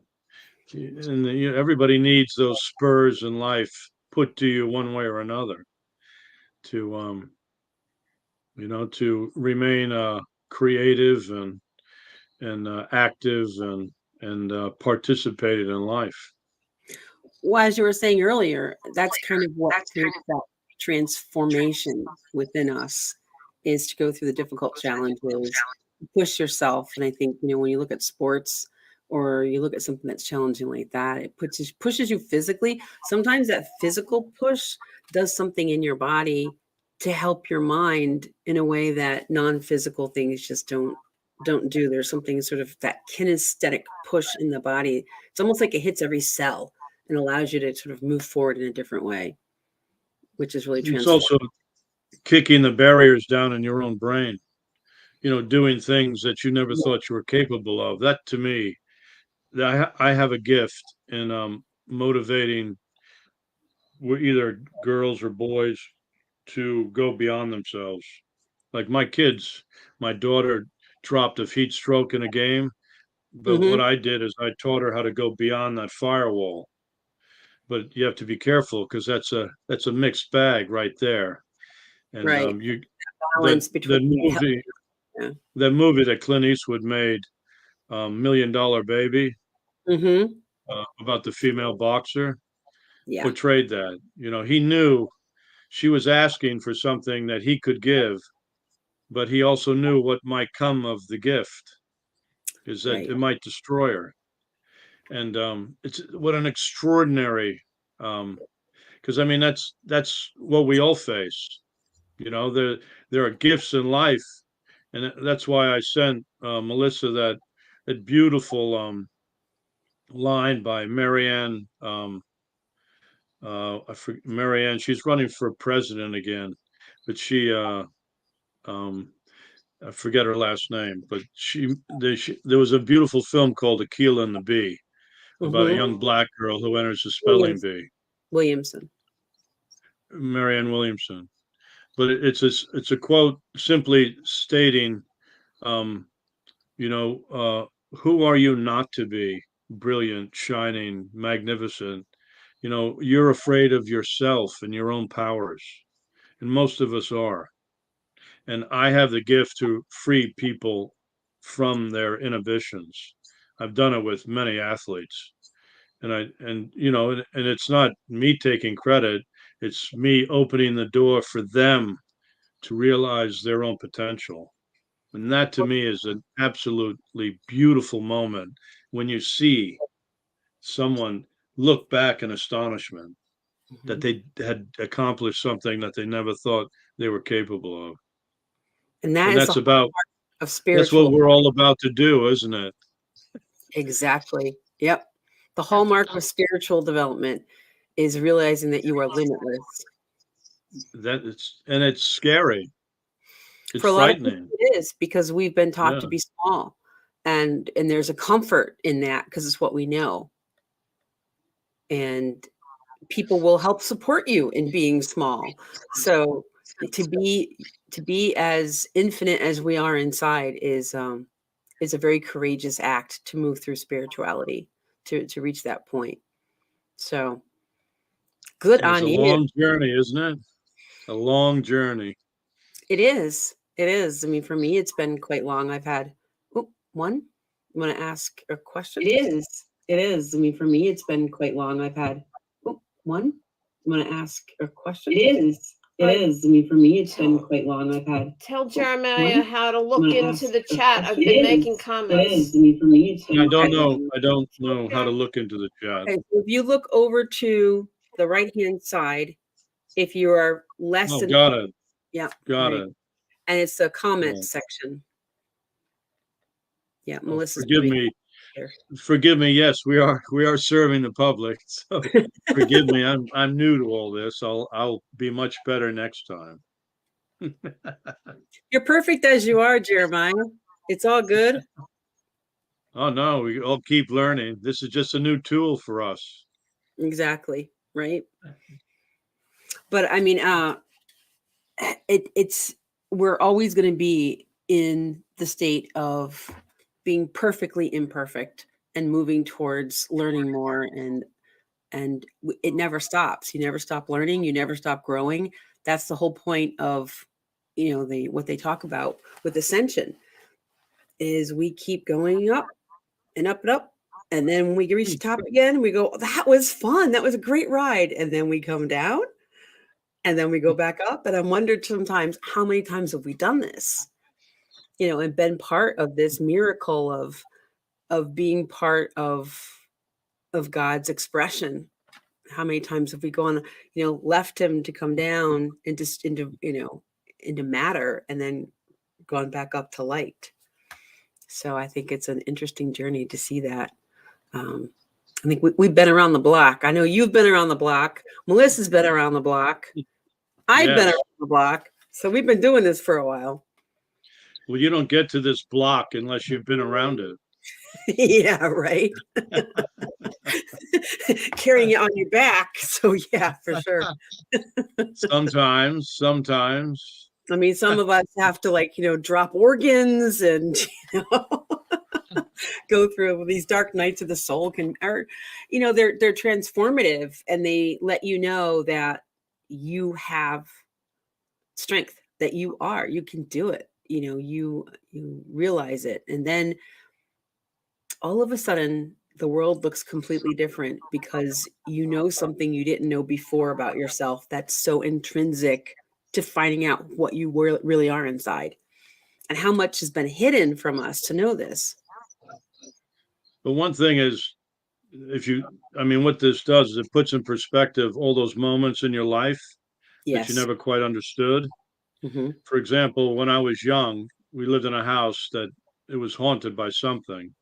And everybody needs those spurs in life put to you one way or another to to remain creative and active and participated in life. well, as you were saying earlier, that's kind of what creates that transformation within us is to go through the difficult challenges, push yourself. And I think, when you look at sports or you look at something that's challenging like that, it pushes you physically. Sometimes that physical push does something in your body to help your mind in a way that non-physical things just don't do. There's something sort of that kinesthetic push in the body. It's almost like it hits every cell and allows you to sort of move forward in a different way, which is really It's transformative. also kicking the barriers down in your own brain, doing things that you never thought you were capable of. That to me, I have a gift in motivating either girls or boys to go beyond themselves. Like my kids, my daughter dropped a heat stroke in a game, but what Hmm. I did is I taught her how to go beyond that firewall. But you have to be careful because that's a mixed bag right there. And Right. you that Balance between that health. movie Yeah. that movie that Clint Eastwood made, Million Dollar Baby, Hmm. about the female boxer, Yeah. portrayed that. He knew she was asking for something that he could give, but he also knew what might come of the gift is that Right. it might destroy her. And it's what an extraordinary, because I mean that's what we all face. There are gifts in life, and that's why I sent Melissa that beautiful line by Marianne. I forget, Marianne. She's running for president again, but um, I forget her last name. But there was a beautiful film called Aquila and the Bee about a Hmm. young black girl who enters a spelling Williams, bee. Williamson. Marianne Williamson. But it's a quote simply stating, um, who are you not to be brilliant, shining, magnificent? You're afraid of yourself and your own powers, and most of us are. And I have the gift to free people from their inhibitions. I've done it with many athletes, and it's not me taking credit. It's me opening the door for them to realize their own potential. And that to me is an absolutely beautiful moment when you see someone look back in astonishment that they had accomplished something that they never thought they were capable of. And that And is the that's about, of that's spiritual. what we're all about to do, isn't it? Exactly. Yep. The hallmark of spiritual development is realizing that you are limitless. And it's scary. It's For a lot of people, frightening. it is because we've been taught Yeah. to be small, and there's a comfort in that because it's what we know. And people will help support you in being small. So to be as infinite as we are inside is a very courageous act to move through spirituality to reach that point. So good It's a on you. long journey, isn't it? A long journey. It is. It is. I mean, for me, it's been quite long. I've had one. You want to ask a question? It is. It is. I mean, for me, it's been quite long. I've had one. You want to ask a question? It is. It is. I mean, for me, it's been quite long. I've had. Tell Jeremiah how to look into the chat. I've It been is. making It comments. is. I mean, for me, it's been I don't quite know. long. I don't know how to look into the chat. Okay, so if you look over to the right-hand side, if you are less Oh, than got it. yeah, Got right. it. And it's the comment Yeah. section. Yeah, Oh, Melissa's forgive doing me. here. Forgive me. Yes, we are serving the public. So forgive me. I'm new to all this. I'll be much better next time. You're perfect as you are, Jeremiah. It's all good. Oh no, we all keep learning. This is just a new tool for us. Exactly, right? But I mean, it's we're always going to be in the state of being perfectly imperfect and moving towards learning more, and it never stops. You never stop learning, you never stop growing. That's the whole point of what they talk about with ascension is we keep going up and up and up, and then when we reach the top again, we go, that was fun, that was a great ride, and then we come down. And then we go back up. And I'm wondered sometimes, how many times have we done this? And been part of this miracle of being part of God's expression. How many times have we gone, left him to come down into matter and then gone back up to light? So I think it's an interesting journey to see that. I think we've been around the block. I know you've been around the block. Melissa's been around the block. I've been around the block. So we've been doing this for a while. Well, you don't get to this block unless you've been around it. Yeah, right. Carrying it on your back. So yeah, for sure. Sometimes. I mean, some of us have to drop organs and go through these dark nights of the soul they're transformative, and they let you know that you have strength, that you can do it. You realize it, and then all of a sudden the world looks completely different because you know something you didn't know before about yourself that's so intrinsic to finding out what you really are inside, and how much has been hidden from us to know this. But one thing is, what this does is it puts in perspective all those moments in your life that you never quite understood. Mm-hmm. For example, when I was young, we lived in a house that it was haunted by something,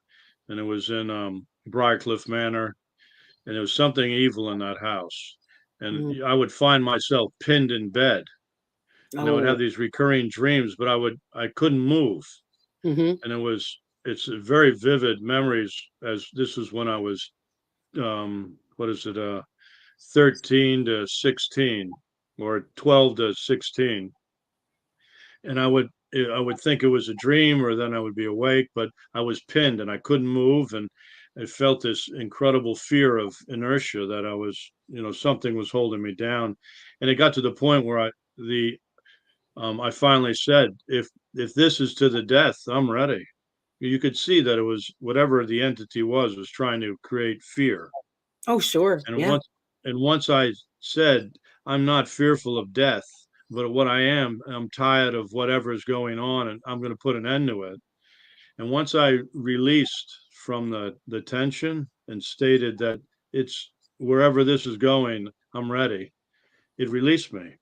and it was in Briarcliff Manor, and there was something evil in that house. And Mm-hmm. I would find myself pinned in bed, and I would have these recurring dreams, but I couldn't move. Mm-hmm. And it's very vivid memories, as this was when I was 13 to 16 or 12 to 16. And I would think it was a dream, or then I would be awake, but I was pinned and I couldn't move, and I felt this incredible fear of inertia, that I was, something was holding me down. And it got to the point where I finally said, if this is to the death, I'm ready. You could see that it was whatever the entity was trying to create fear. Oh, sure. And Yeah. once I said, I'm not fearful of death, but what I'm tired of whatever is going on, and I'm going to put an end to it. And once I released from the tension and stated that it's wherever this is going, I'm ready, it released me.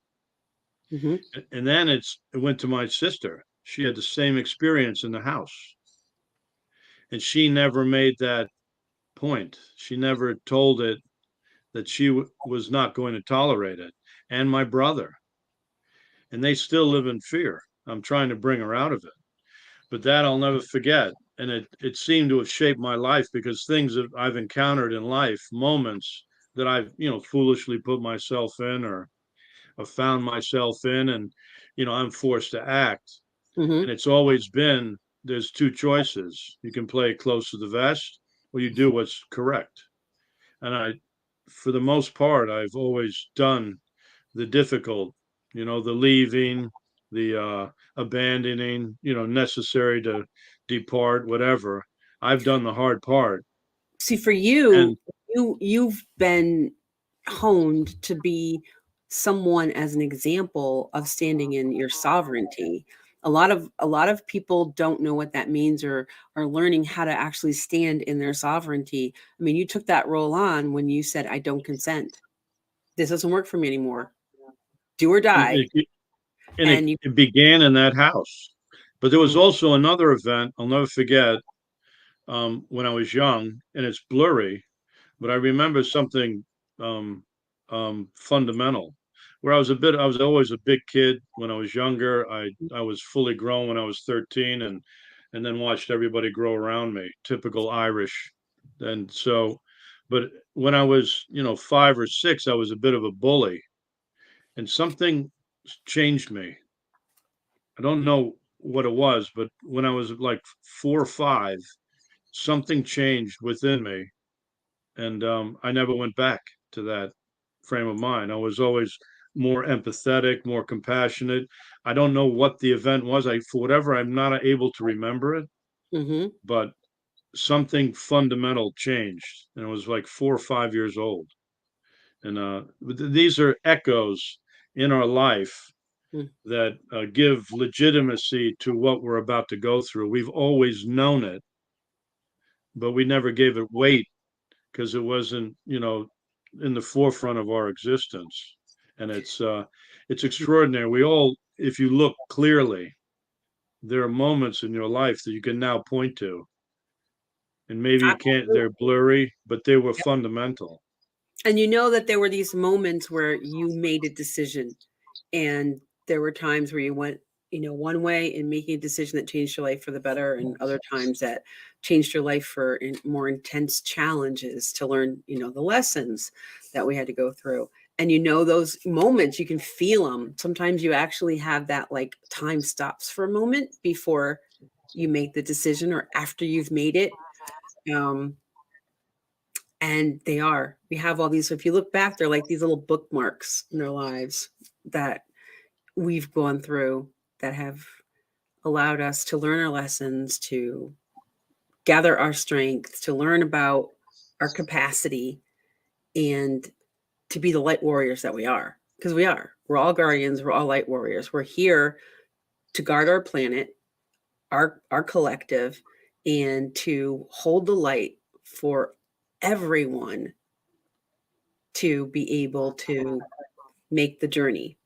Mm-hmm. And then it went to my sister. She had the same experience in the house. And she never made that point. She never told it that she was not going to tolerate it. And my brother. And they still live in fear. I'm trying to bring her out of it. But that I'll never forget. And it seemed to have shaped my life, because things that I've encountered in life, moments that I've, foolishly put myself in, or found myself in, and, I'm forced to act. Mm-hmm. And it's always been, there's two choices. You can play close to the vest, or you do what's correct. And for the most part, I've always done the difficult, the leaving, the abandoning, necessary to depart, whatever. I've done the hard part. See, for you, And you've been honed to be someone as an example of standing in your sovereignty. A lot of people don't know what that means, or are learning how to actually stand in their sovereignty. I mean, you took that role on when you said, I don't consent. This doesn't work for me anymore. Do or die. it, and And you it began in that house. But there was Mhm. also another event I'll never forget, when I was young, and it's blurry, but I remember something um, fundamental. Where I was always a big kid when I was younger. I was fully grown when I was 13, and then watched everybody grow around me, typical Irish. And so, but when I was, 5 or 6, I was a bit of a bully, and something changed me. I don't know what it was, but when I was like 4 or 5, something changed within me, and I never went back to that frame of mind. I was always more empathetic, more compassionate. I don't know what the event was. For whatever, I'm not able to remember it, Mhm. but something fundamental changed, and it was like 4 or 5 years old. And these are echoes in our life Mm. that give legitimacy to what we're about to go through. We've always known it, but we never gave it weight, because it wasn't, in the forefront of our existence. And it's extraordinary. We all, if you look clearly, there are moments in your life that you can now point to, and maybe you can't, they're blurry, but they were fundamental. And you know that there were these moments where you made a decision, and there were times where you went, one way in making a decision that changed your life for the better, and other times that changed your life for more intense challenges to learn, the lessons that we had to go through. And those moments, you can feel them. Sometimes you actually have that, like, time stops for a moment before you make the decision, or after you've made it. Um, and we have all these. So if you look back, they're like these little bookmarks in their lives that we've gone through, that have allowed us to learn our lessons, to gather our strength, to learn about our capacity, and to be the light warriors that we are. Because we are. We're all guardians. We're all light warriors. We're here to guard our planet, our collective, and to hold the light for everyone to be able to make the journey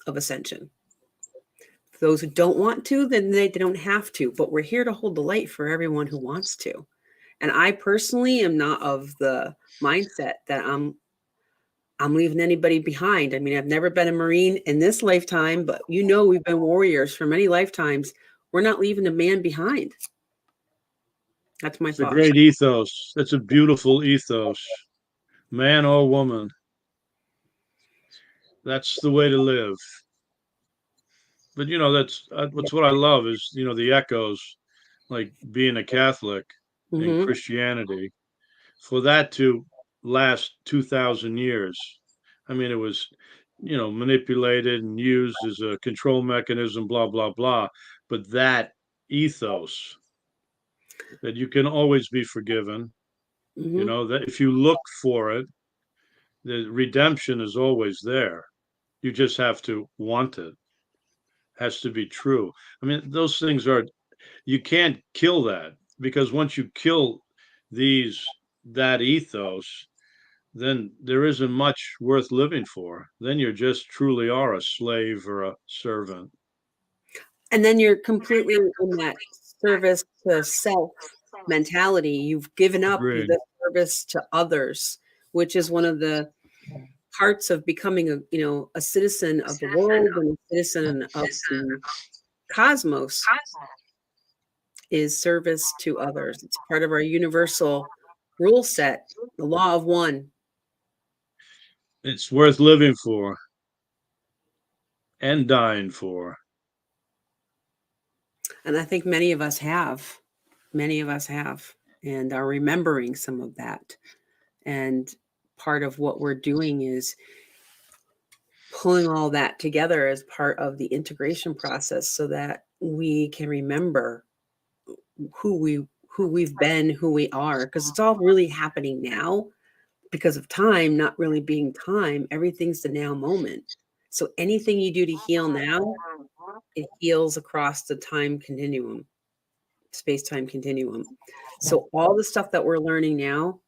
of ascension. For those who don't want to, then they don't have to, but we're here to hold the light for everyone who wants to. And I personally am not of the mindset that I'm leaving anybody behind. I mean, I've never been a Marine in this lifetime, but we've been warriors for many lifetimes. We're not leaving a man behind. That's my It's a thoughts. great ethos. That's a beautiful ethos, man or woman. That's the way to live. But that's what I love is, the echoes, like being a Catholic and Mm-hmm. Christianity, for that to last 2,000 years. I mean, it was, manipulated and used as a control mechanism, blah, blah, blah. But that ethos, that you can always be forgiven, Mm-hmm. that if you look for it, the redemption is always there. You just have to want it. Has to be true. I mean, those things are, you can't kill that, because once you kill these, that ethos, then there isn't much worth living for. Then you just truly are a slave or a servant. And then you're completely in that service to self mentality. You've given up Agreed. the service to others, which is one of the parts of becoming a citizen of the world and a citizen of the cosmos, is service to others. It's part of our universal rule set, the law of one. It's worth living for and dying for. And I think many of us have, and are remembering some of that. And part of what we're doing is pulling all that together as part of the integration process so that we can remember who we've been, who we are, because it's all really happening now because of time not really being time. Everything's the now moment. So anything you do to heal now, it heals across the time continuum, space-time continuum. So all the stuff that we're learning now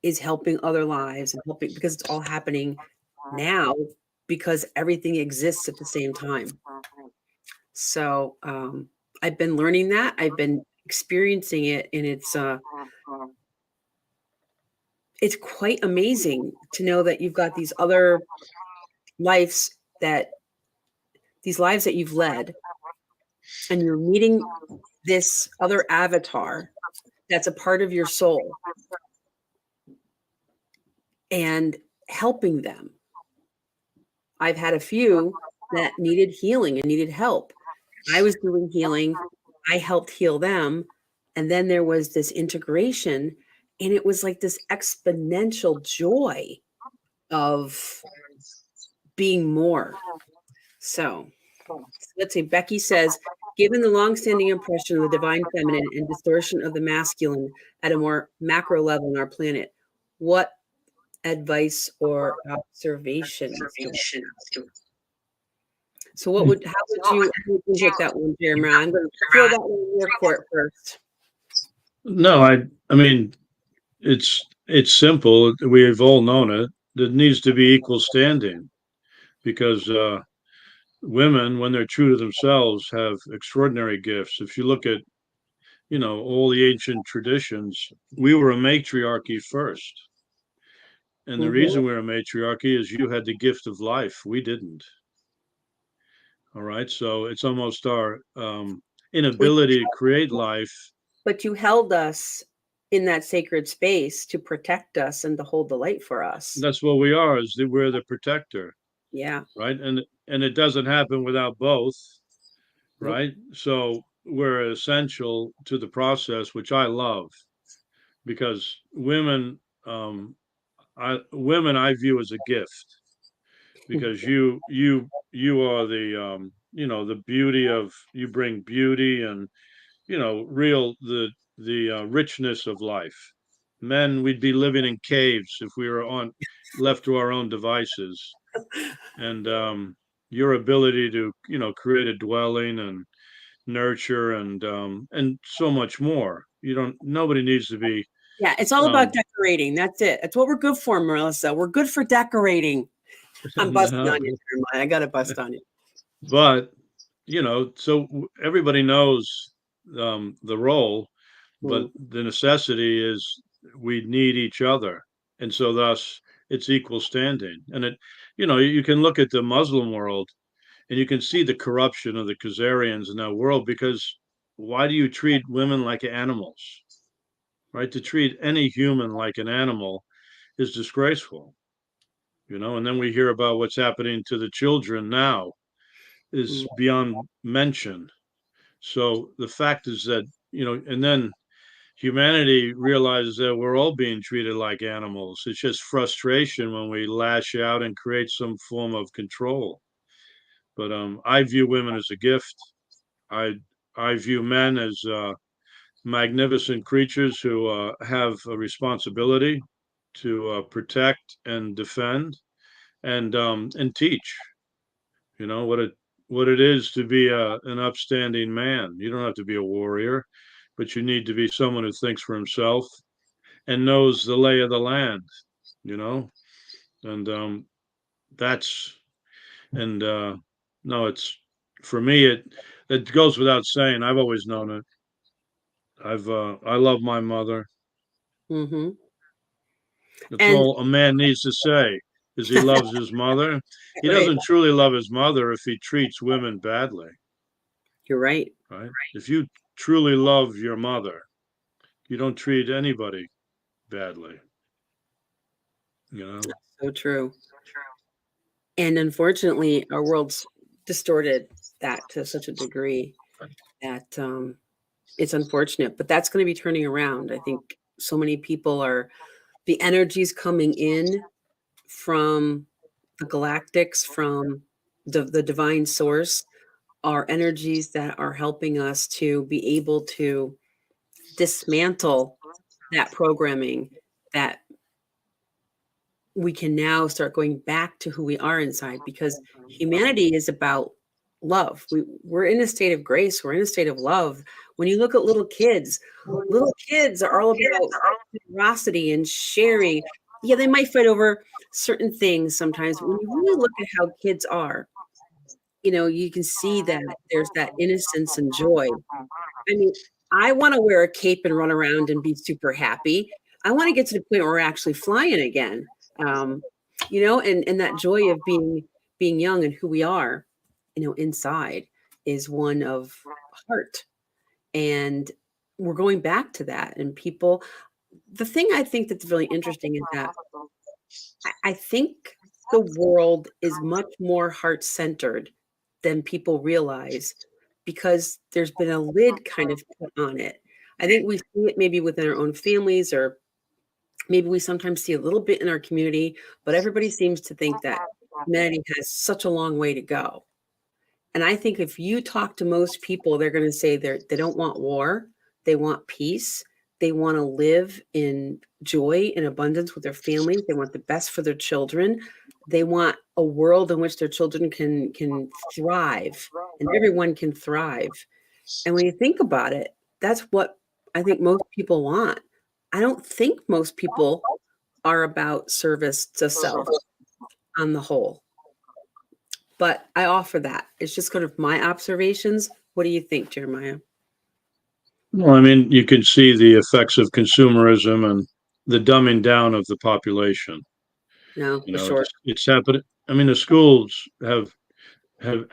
is helping other lives and helping, because it's all happening now because everything exists at the same time. So I've been learning that. I've been experiencing it, and it's quite amazing to know that you've got these other lives that you've led, and you're meeting this other avatar that's a part of your soul and helping them. I've had a few that needed healing and needed help. I was doing healing. I helped heal them. And then there was this integration, and it was like this exponential joy of being more. So let's see. Becky says, given the longstanding impression of the divine feminine and distortion of the masculine at a more macro level on our planet, what advice or observations? So how would you hit that one, Jeremiah? I'm going to throw that one in your court first. No, I mean, it's simple. We've all known it. There needs to be equal standing, because women, when they're true to themselves, have extraordinary gifts. If you look at, all the ancient traditions, we were a matriarchy first. And the reason we're a matriarchy is you had the gift of life. We didn't. All right. So it's almost our inability to create life. But you held us in that sacred space to protect us and to hold the light for us. That's what we are, is that we're the protector. Yeah. Right. And it doesn't happen without both. Right. So we're essential to the process, which I love, because women, I view as a gift, because you are the the beauty of, you bring beauty and real the richness of life. Men, we'd be living in caves if we were left to our own devices. And your ability to create a dwelling and nurture and so much more. Nobody needs to be. Yeah, it's all about decorating. That's it. That's what we're good for, Melissa. We're good for decorating. I'm busting on you, Jeremiah. I got to bust on you. But so everybody knows the role, but the necessity is we need each other, and so thus it's equal standing. And you can look at the Muslim world, and you can see the corruption of the Khazarians in that world, because why do you treat women like animals? Right? To treat any human like an animal is disgraceful. And then we hear about what's happening to the children now is beyond mention. So the fact is that, and then humanity realizes that we're all being treated like animals. It's just frustration when we lash out and create some form of control. But I view women as a gift. I view men as magnificent creatures who have a responsibility to protect and defend and teach. what it is to be an upstanding man. You don't have to be a warrior, but you need to be someone who thinks for himself and knows the lay of the land, you know, and that's and no, it's for me. It goes without saying. I've always known it. I love my mother. Mm-hmm. That's And all a man needs to say is he loves his mother. He right, doesn't truly love his mother if he treats women badly, you're right. right? If you truly love your mother, you don't treat anybody badly, you know? So true. And unfortunately, our world's distorted that to such a degree that it's unfortunate. But that's going to be turning around. I think so many people are the energies coming in from the galactics, from the divine source, are energies that are helping us to be able to dismantle that programming, that we can now start going back to who we are inside, because humanity is about love. We're in a state of grace. We're in a state of love. When you look at little kids are all about generosity and sharing. Yeah, they might fight over certain things sometimes, but when you really look at how kids are, you can see that there's that innocence and joy. I mean, I want to wear a cape and run around and be super happy. I want to get to the point where we're actually flying again. Um, and that joy of being young and who we are, inside is one of heart. And we're going back to that. And people, the thing I think that's really interesting is that I think the world is much more heart centered than people realize, because there's been a lid kind of put on it. I think we see it maybe within our own families, or maybe we sometimes see a little bit in our community, but everybody seems to think that humanity has such a long way to go. And I think if you talk to most people, they're going to say they don't want war, they want peace, they want to live in joy and abundance with their families, they want the best for their children, they want a world in which their children can thrive and everyone can thrive. And when you think about it, that's what I think most people want. I don't think most people are about service to self on the whole. But I offer that. It's just kind of my observations. What do you think, Jeremiah? Well, I mean, you can see the effects of consumerism and the dumbing down of the population. No, for sure. It's happening. I mean, the schools have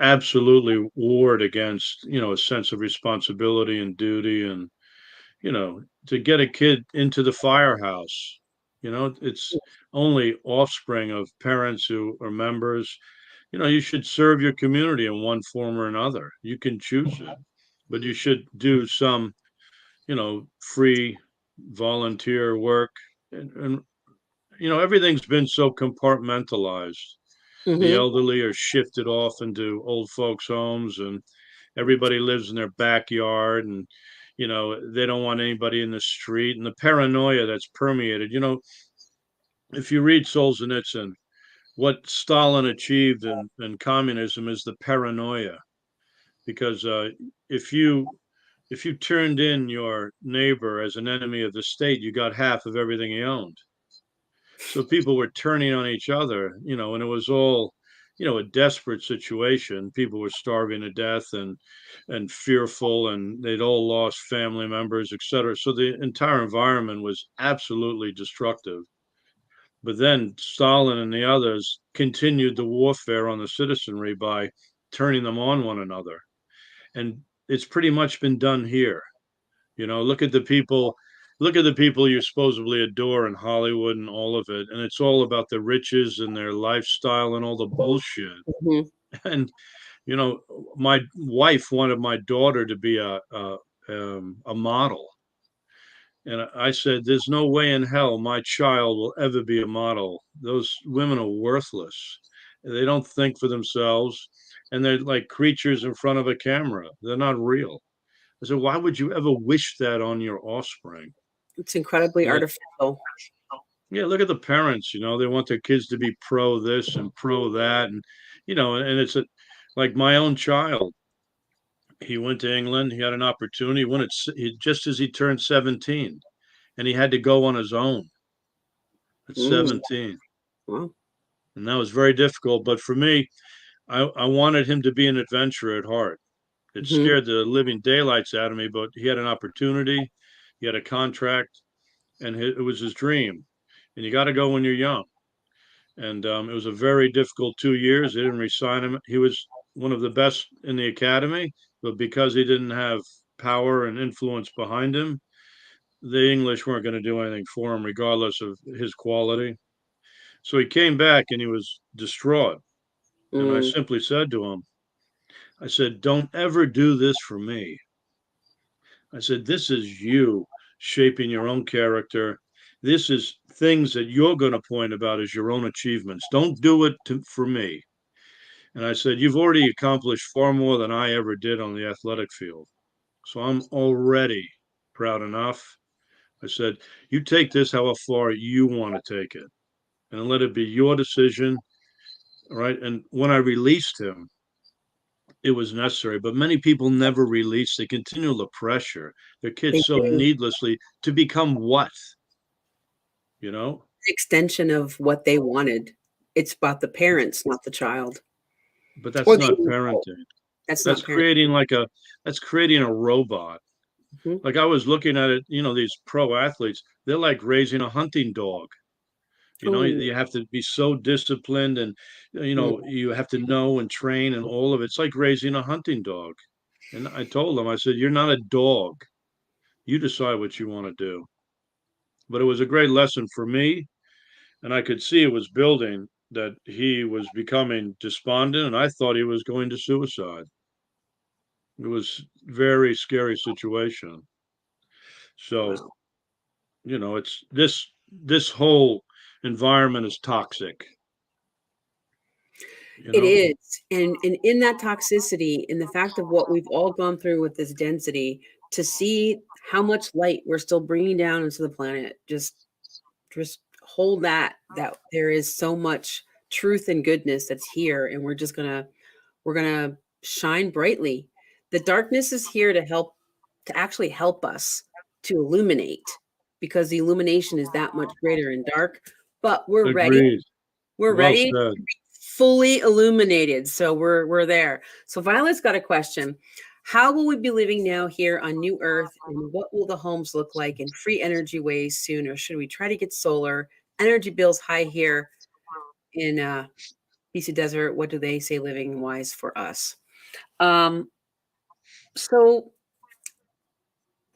absolutely warred against, a sense of responsibility and duty, and to get a kid into the firehouse, it's only offspring of parents who are members. You should serve your community in one form or another. You can choose it, but you should do some, free volunteer work. And everything's been so compartmentalized. The Hmm. elderly are shifted off into old folks' homes, and everybody lives in their backyard, and they don't want anybody in the street, and the paranoia that's permeated. If you read Solzhenitsyn, what Stalin achieved in communism is the paranoia, because if you turned in your neighbor as an enemy of the state, you got half of everything he owned. So people were turning on each other, and it was all, a desperate situation. People were starving to death and fearful, and they'd all lost family members, etc. So the entire environment was absolutely destructive. But then Stalin and the others continued the warfare on the citizenry by turning them on one another. And it's pretty much been done here. Look at the people, you supposedly adore in Hollywood and all of it, and it's all about the riches and their lifestyle and all the bullshit. Hmm. And my wife wanted my daughter to be a model, and I said, "There's no way in hell my child will ever be a model. Those women are worthless. They don't think for themselves, and they're like creatures in front of a camera. They're not real." I said, why would you ever wish that on your offspring? It's incredibly Yeah, artificial. yeah. Look at the parents. They want their kids to be pro this and pro that, and and it's Like my own child, he went to England. He had an opportunity. Just as he turned 17, and he had to go on his own at Mm, 17. well, And that was very difficult. But for me, I wanted him to be an adventurer at heart. It mhm. scared the living daylights out of me, but he had an opportunity. He had a contract, and it was his dream. And you got to go when you're young. And it was a very difficult 2 years. They didn't resign him. He was one of the best in the academy, but because he didn't have power and influence behind him, the English weren't going to do anything for him, regardless of his quality. So he came back and he was distraught. And I Mm, simply said to him, I said, don't ever do this for me. I said, this is you shaping your own character. This is things that you're going to point about as your own achievements. Don't do it for me. And I said, you've already accomplished far more than I ever did on the athletic field. So I'm already proud enough. I said, you take this how far you want to take it and let it be your decision. All right. And when I released him, it was necessary, but many people never release. They continue the pressure their they kids so do. needlessly to become what, you know? Extension of what they wanted. It's about the parents, not the child. But Or that's the not individual. parenting. That's That's not parent. creating that's creating a robot. Mhm. Like I was looking at it, these pro athletes, they're like raising a hunting dog. Oh, You have to be so disciplined and, mm. you have to know and train and all of it. It's like raising a hunting dog. And I told them, I said, you're not a dog. You decide what you want to do. But it was a great lesson for me. And I could see it was building that he was becoming despondent. And I thought he was going to suicide. It was very scary situation. So, Wow. it's this whole environment is toxic, you It know? is. And in that toxicity, in the fact of what we've all gone through with this density, to see how much light we're still bringing down into the planet, just hold that there is so much truth and goodness that's here, and we're gonna shine brightly. The darkness is here to actually help us to illuminate, because the illumination is that much greater in dark. But we're ready. Agreed. We're Well ready, said. fully illuminated. So we're there. So Violet's got a question. How will we be living now here on New Earth, and what will the homes look like in free energy ways soon, or should we try to get solar? Energy bills high here in BC Desert. What do they say living wise for us? Um, so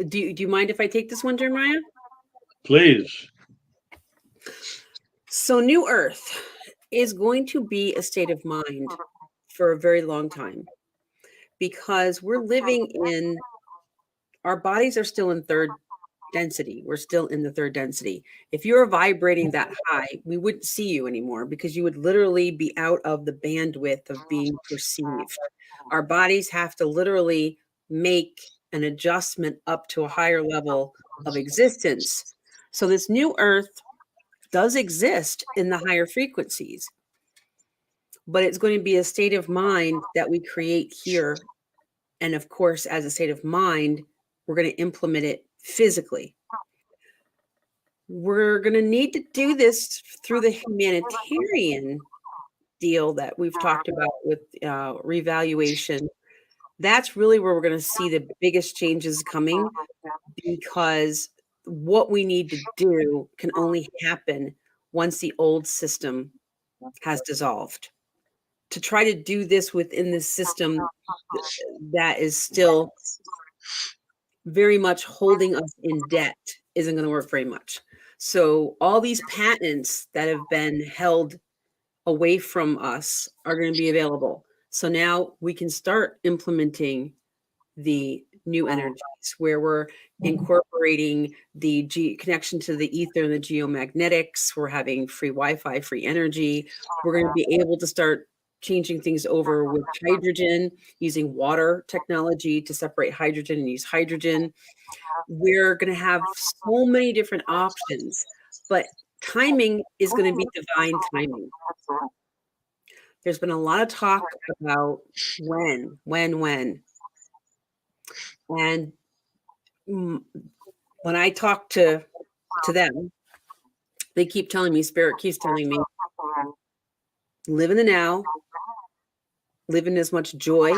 do you mind if I take this one, Jeremiah? Please. So New Earth is going to be a state of mind for a very long time, because we're living in, our bodies are still in third density. We're still in the third density. If you're vibrating that high, we wouldn't see you anymore, because you would literally be out of the bandwidth of being perceived. Our bodies have to literally make an adjustment up to a higher level of existence. So this new earth does exist in the higher frequencies, but it's going to be a state of mind that we create here. And of course, as a state of mind, we're going to implement it physically. We're going to need to do this through the humanitarian deal that we've talked about with revaluation. That's really where we're going to see the biggest changes coming, because what we need to do can only happen once the old system has dissolved. To try to do this within this system that is still very much holding us in debt isn't going to work very much. So all these patents that have been held away from us are going to be available. So now we can start implementing the new energies, where we're incorporating the connection to the ether and the geomagnetics. We're having free Wi-Fi, free energy. We're going to be able to start changing things over with hydrogen, using water technology to separate hydrogen and use hydrogen. We're going to have so many different options, but timing is going to be divine timing. there's been a lot of talk about when. And when I talk to them, they keep telling me, Spirit keeps telling me, live in the now, live in as much joy,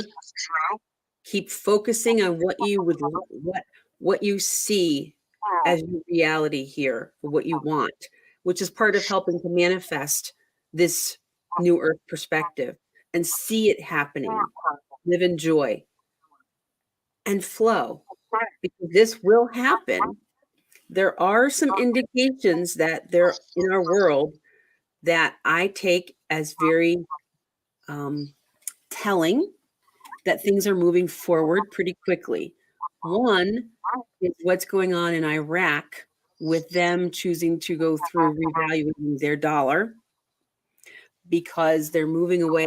keep focusing on what you see as your reality here, what you want, which is part of helping to manifest this new earth perspective and see it happening. Live in joy and flow, because this will happen. There are some indications that there in our world that I take as very telling that things are moving forward pretty quickly. One is what's going on in Iraq with them choosing to go through revaluing their dollar because they're moving away.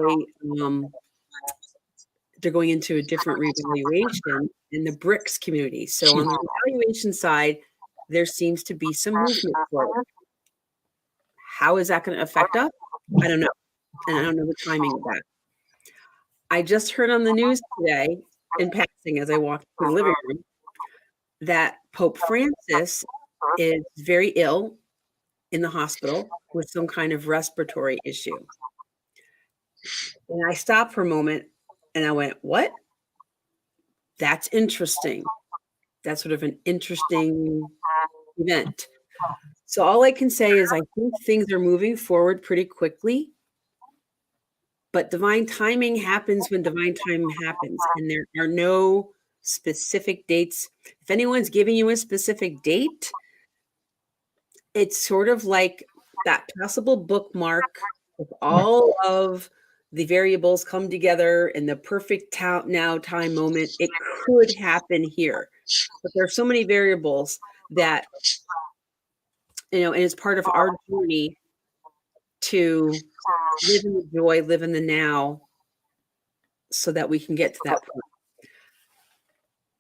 They're going into a different revaluation in the BRICS community. So on the revaluation side, there seems to be some movement forward. How is that going to affect us? I don't know. And I don't know the timing of that. I just heard on the news today, in passing, as I walked through the living room, that Pope Francis is very ill in the hospital with some kind of respiratory issue. And I stopped for a moment and I went, what? That's interesting. That's sort of an interesting event. So all I can say is I think things are moving forward pretty quickly. But divine timing happens when divine timing happens. And there are no specific dates. If anyone's giving you a specific date, it's sort of like that possible bookmark with all of the variables come together in the perfect now time moment. It could happen here. But there are so many variables that, and it's part of our journey to live in the joy, live in the now, so that we can get to that point.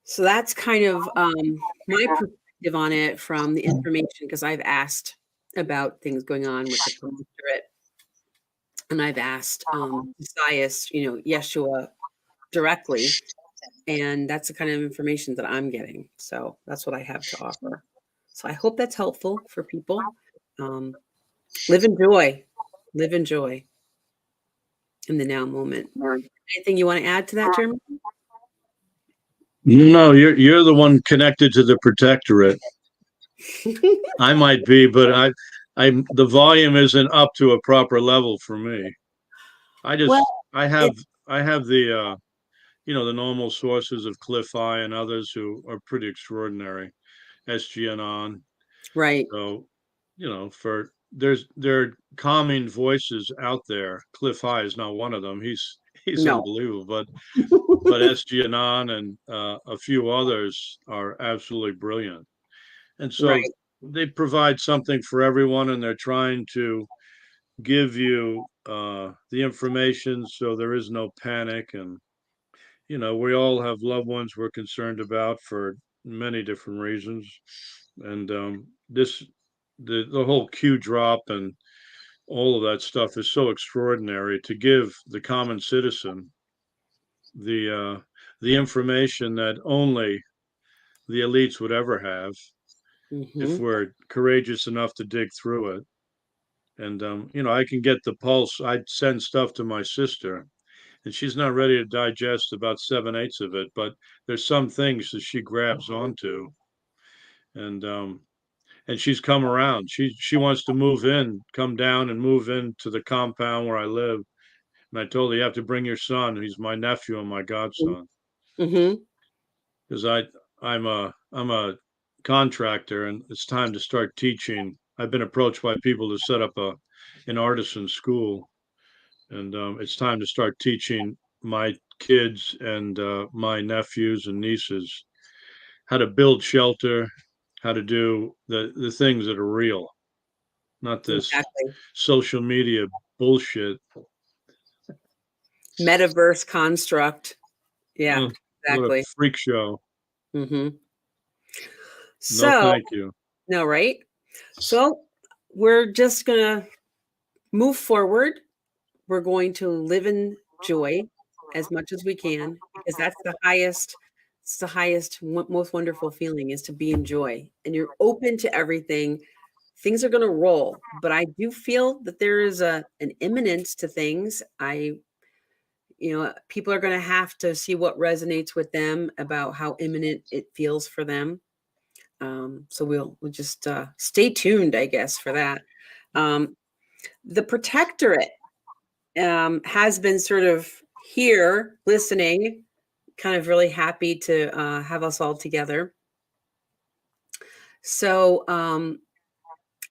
So that's kind of my perspective on it from the information, because I've asked about things going on with the Spirit, and I've asked Messias, Yeshua directly, and that's the kind of information that I'm getting. So that's what I have to offer. So I hope that's helpful for people. Live in joy. Live in joy in the now moment. Anything you want to add to that, Jeremy? No, you're the one connected to the protectorate. I might be, but the volume isn't up to a proper level for me. I have the the normal sources of Cliff Eye and others who are pretty extraordinary, SG and on. Right. So, there are calming voices out there. Cliff High is not one of them. He's unbelievable, but SG Anon and a few others are absolutely brilliant. And so they provide something for everyone, and they're trying to give you the information so there is no panic. And we all have loved ones we're concerned about for many different reasons. And the whole Q drop and all of that stuff is so extraordinary to give the common citizen the information that only the elites would ever have if we're courageous enough to dig through it. And I can get the pulse. I'd send stuff to my sister, and she's not ready to digest about 7/8 of it, but there's some things that she grabs onto. And she's come around. She wants to come down and move into the compound where I live. And I told her, you have to bring your son. He's my nephew and my godson. Because I'm a contractor, and it's time to start teaching. I've been approached by people to set up an artisan school, and it's time to start teaching my kids and my nephews and nieces how to build shelter, how to do the things that are real, not this social media bullshit. Metaverse construct. Yeah, exactly. What a freak show. So, no, thank you. No, right? So we're just going to move forward we're going to live in joy as much as we can, because that's the highest, it's the highest, most wonderful feeling, is to be in joy. And you're open to everything. Things are going to roll, but I do feel that there is an imminence to things. People are going to have to see what resonates with them about how imminent it feels for them. So we'll just stay tuned, I guess, for that. The protectorate has been sort of here listening, kind of really happy to have us all together. So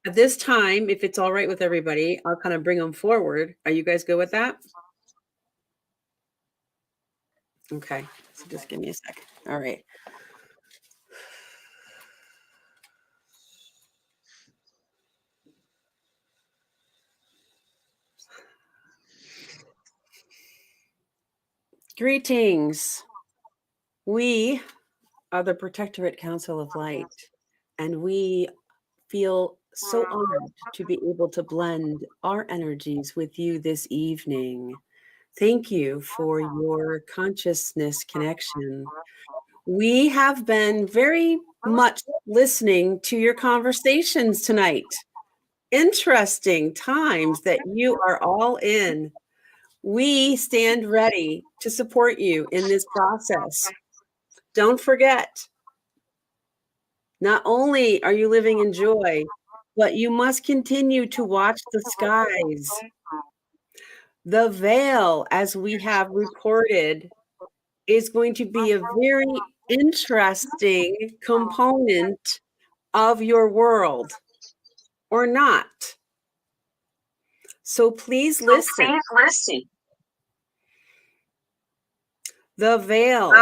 at this time, if it's all right with everybody, I'll kind of bring them forward. Are you guys good with that? Okay, so just give me a second. All right. Greetings. We are the Protectorate Council of Light, and we feel so honored to be able to blend our energies with you this evening. Thank you for your consciousness connection. We have been very much listening to your conversations tonight. Interesting times that you are all in. We stand ready to support you in this process. Don't forget, not only are you living in joy, but you must continue to watch the skies. The veil, as we have reported, is going to be a very interesting component of your world, or not. So please listen. The veil,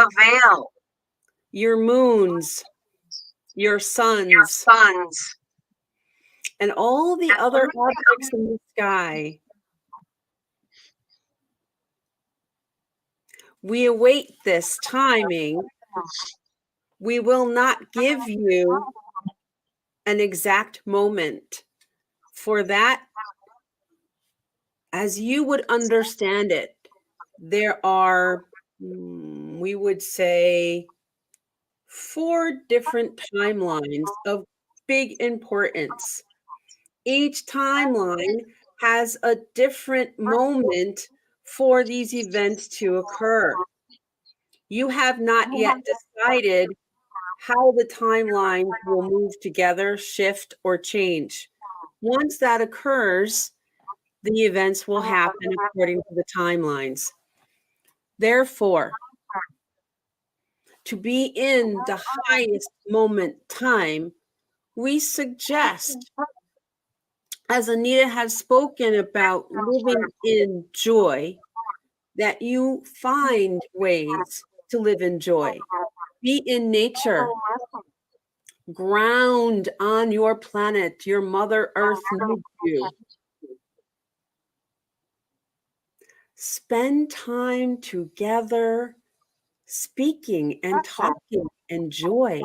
your moons, your suns, and all the other objects in the sky. We await this timing. We will not give you an exact moment. For that, as you would understand it, there are, we would say, 4 different timelines of big importance. Each timeline has a different moment for these events to occur. You have not yet decided how the timelines will move together, shift, or change. Once that occurs, the events will happen according to the timelines. Therefore, to be in the highest moment time, we suggest, as Anita has spoken about living in joy, that you find ways to live in joy. Be in nature. Ground on your planet. Your Mother Earth needs you. Spend time together, speaking and talking in joy,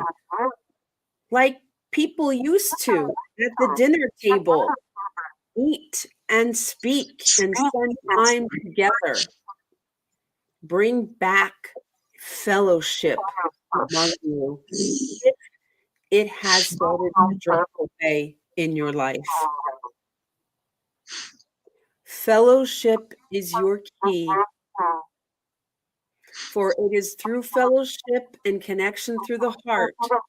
like people used to at the dinner table. Eat and speak and spend time together. Bring back fellowship among you. It has started to drop away in your life. Fellowship is your key, for it is through fellowship and connection through the heart that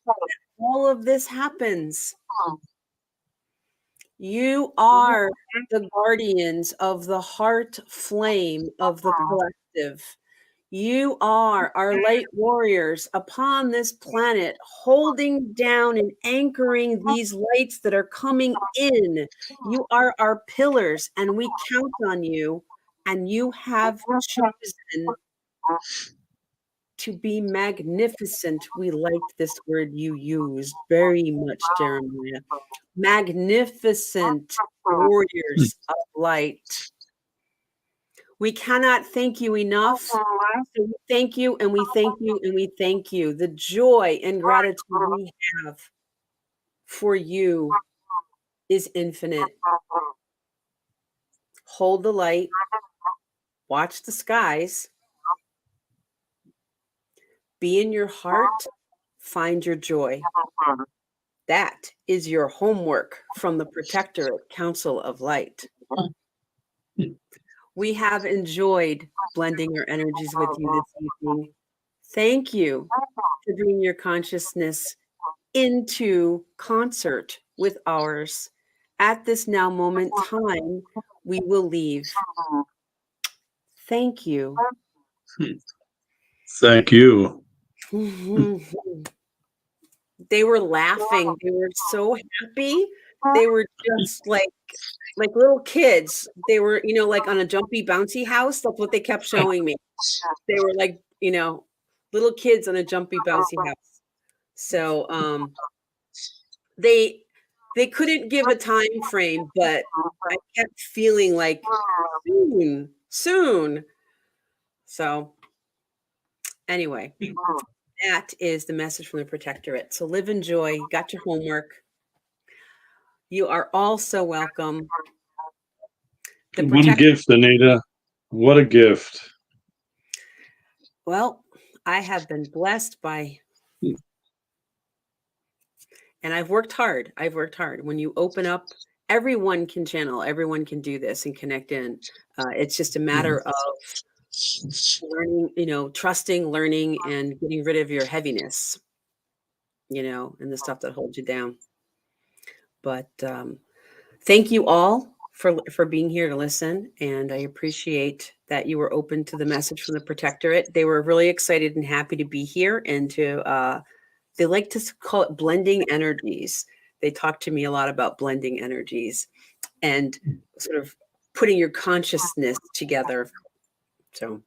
all of this happens. You are the guardians of the heart flame of the collective. You are our light warriors upon this planet, holding down and anchoring these lights that are coming in. You are our pillars, and we count on you, and you have chosen to be magnificent. We like this word you used very much, Jeremiah. Magnificent warriors of light. We cannot thank you enough. So we thank you, and we thank you, and we thank you. The joy and gratitude we have for you is infinite. Hold the light. watch the skies, be in your heart, find your joy. That is your homework from the Protectorate Council of Light. We have enjoyed blending our energies with you this evening. Thank you for bringing your consciousness into concert with ours. At this now moment time, we will leave. Thank you. Thank you. They were laughing. They were so happy. They were just like little kids. They were, like on a jumpy, bouncy house. That's what they kept showing me. They were like, little kids on a jumpy, bouncy house. So they couldn't give a time frame, but I kept feeling like soon. So anyway, that is the message from the Protectorate. So live in joy. You got your homework. You are all so welcome. What a gift, Anita. What a gift. Well, I have been blessed by, and I've worked hard. When you open up, everyone can channel, everyone can do this and connect in. It's just a matter of learning, trusting, learning, and getting rid of your heaviness, and the stuff that holds you down. But thank you all for being here to listen, and I appreciate that you were open to the message from the Protectorate. They were really excited and happy to be here, and they like to call it blending energies. They talk to me a lot about blending energies and sort of putting your consciousness together. So,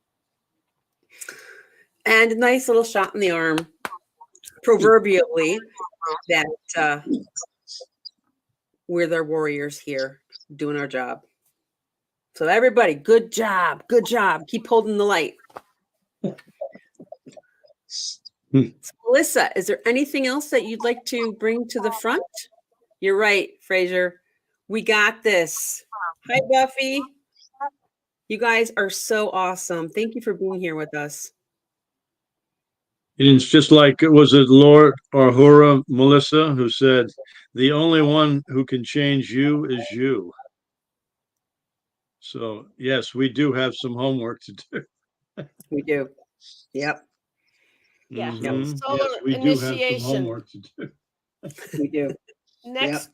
and a nice little shot in the arm, proverbially, that we're their warriors here doing our job. So everybody, good job. Keep holding the light. Melissa, is there anything else that you'd like to bring to the front? You're right, Fraser. We got this. Hi, Buffy. You guys are so awesome. Thank you for being here with us. And it's just like, was it Lord Ahura, Melissa, who said, the only one who can change you is you. So, yes, we do have some homework to do. We do. Yep. Yeah. Mhm. Solar Yes, we do have some initiation. homework to do. We do. Next,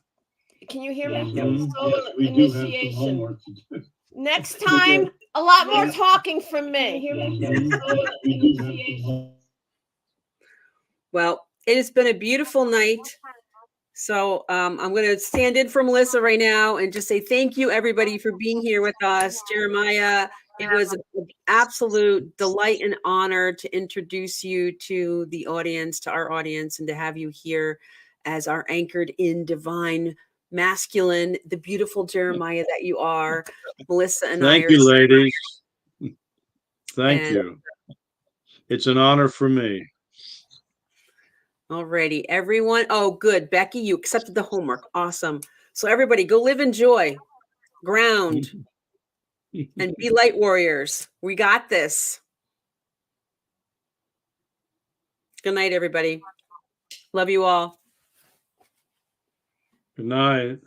can you hear me? Mhm. Solar Yes, we do have some initiation. homework to do. Next time, a lot more talking from me. Well, it has been a beautiful night. So I'm going to stand in for Melissa right now and just say thank you, everybody, for being here with us. Jeremiah, it was an absolute delight and honor to introduce you to the audience, to our audience, and to have you here as our anchored in divine masculine, the beautiful Jeremiah that you are. Melissa and Thank I you, ladies. Thank you. It's an honor for me. Alrighty, everyone. Oh, good. Becky, you accepted the homework. Awesome. So everybody go live in joy, ground, and be light warriors. We got this. Good night, everybody. Love you all. Good night.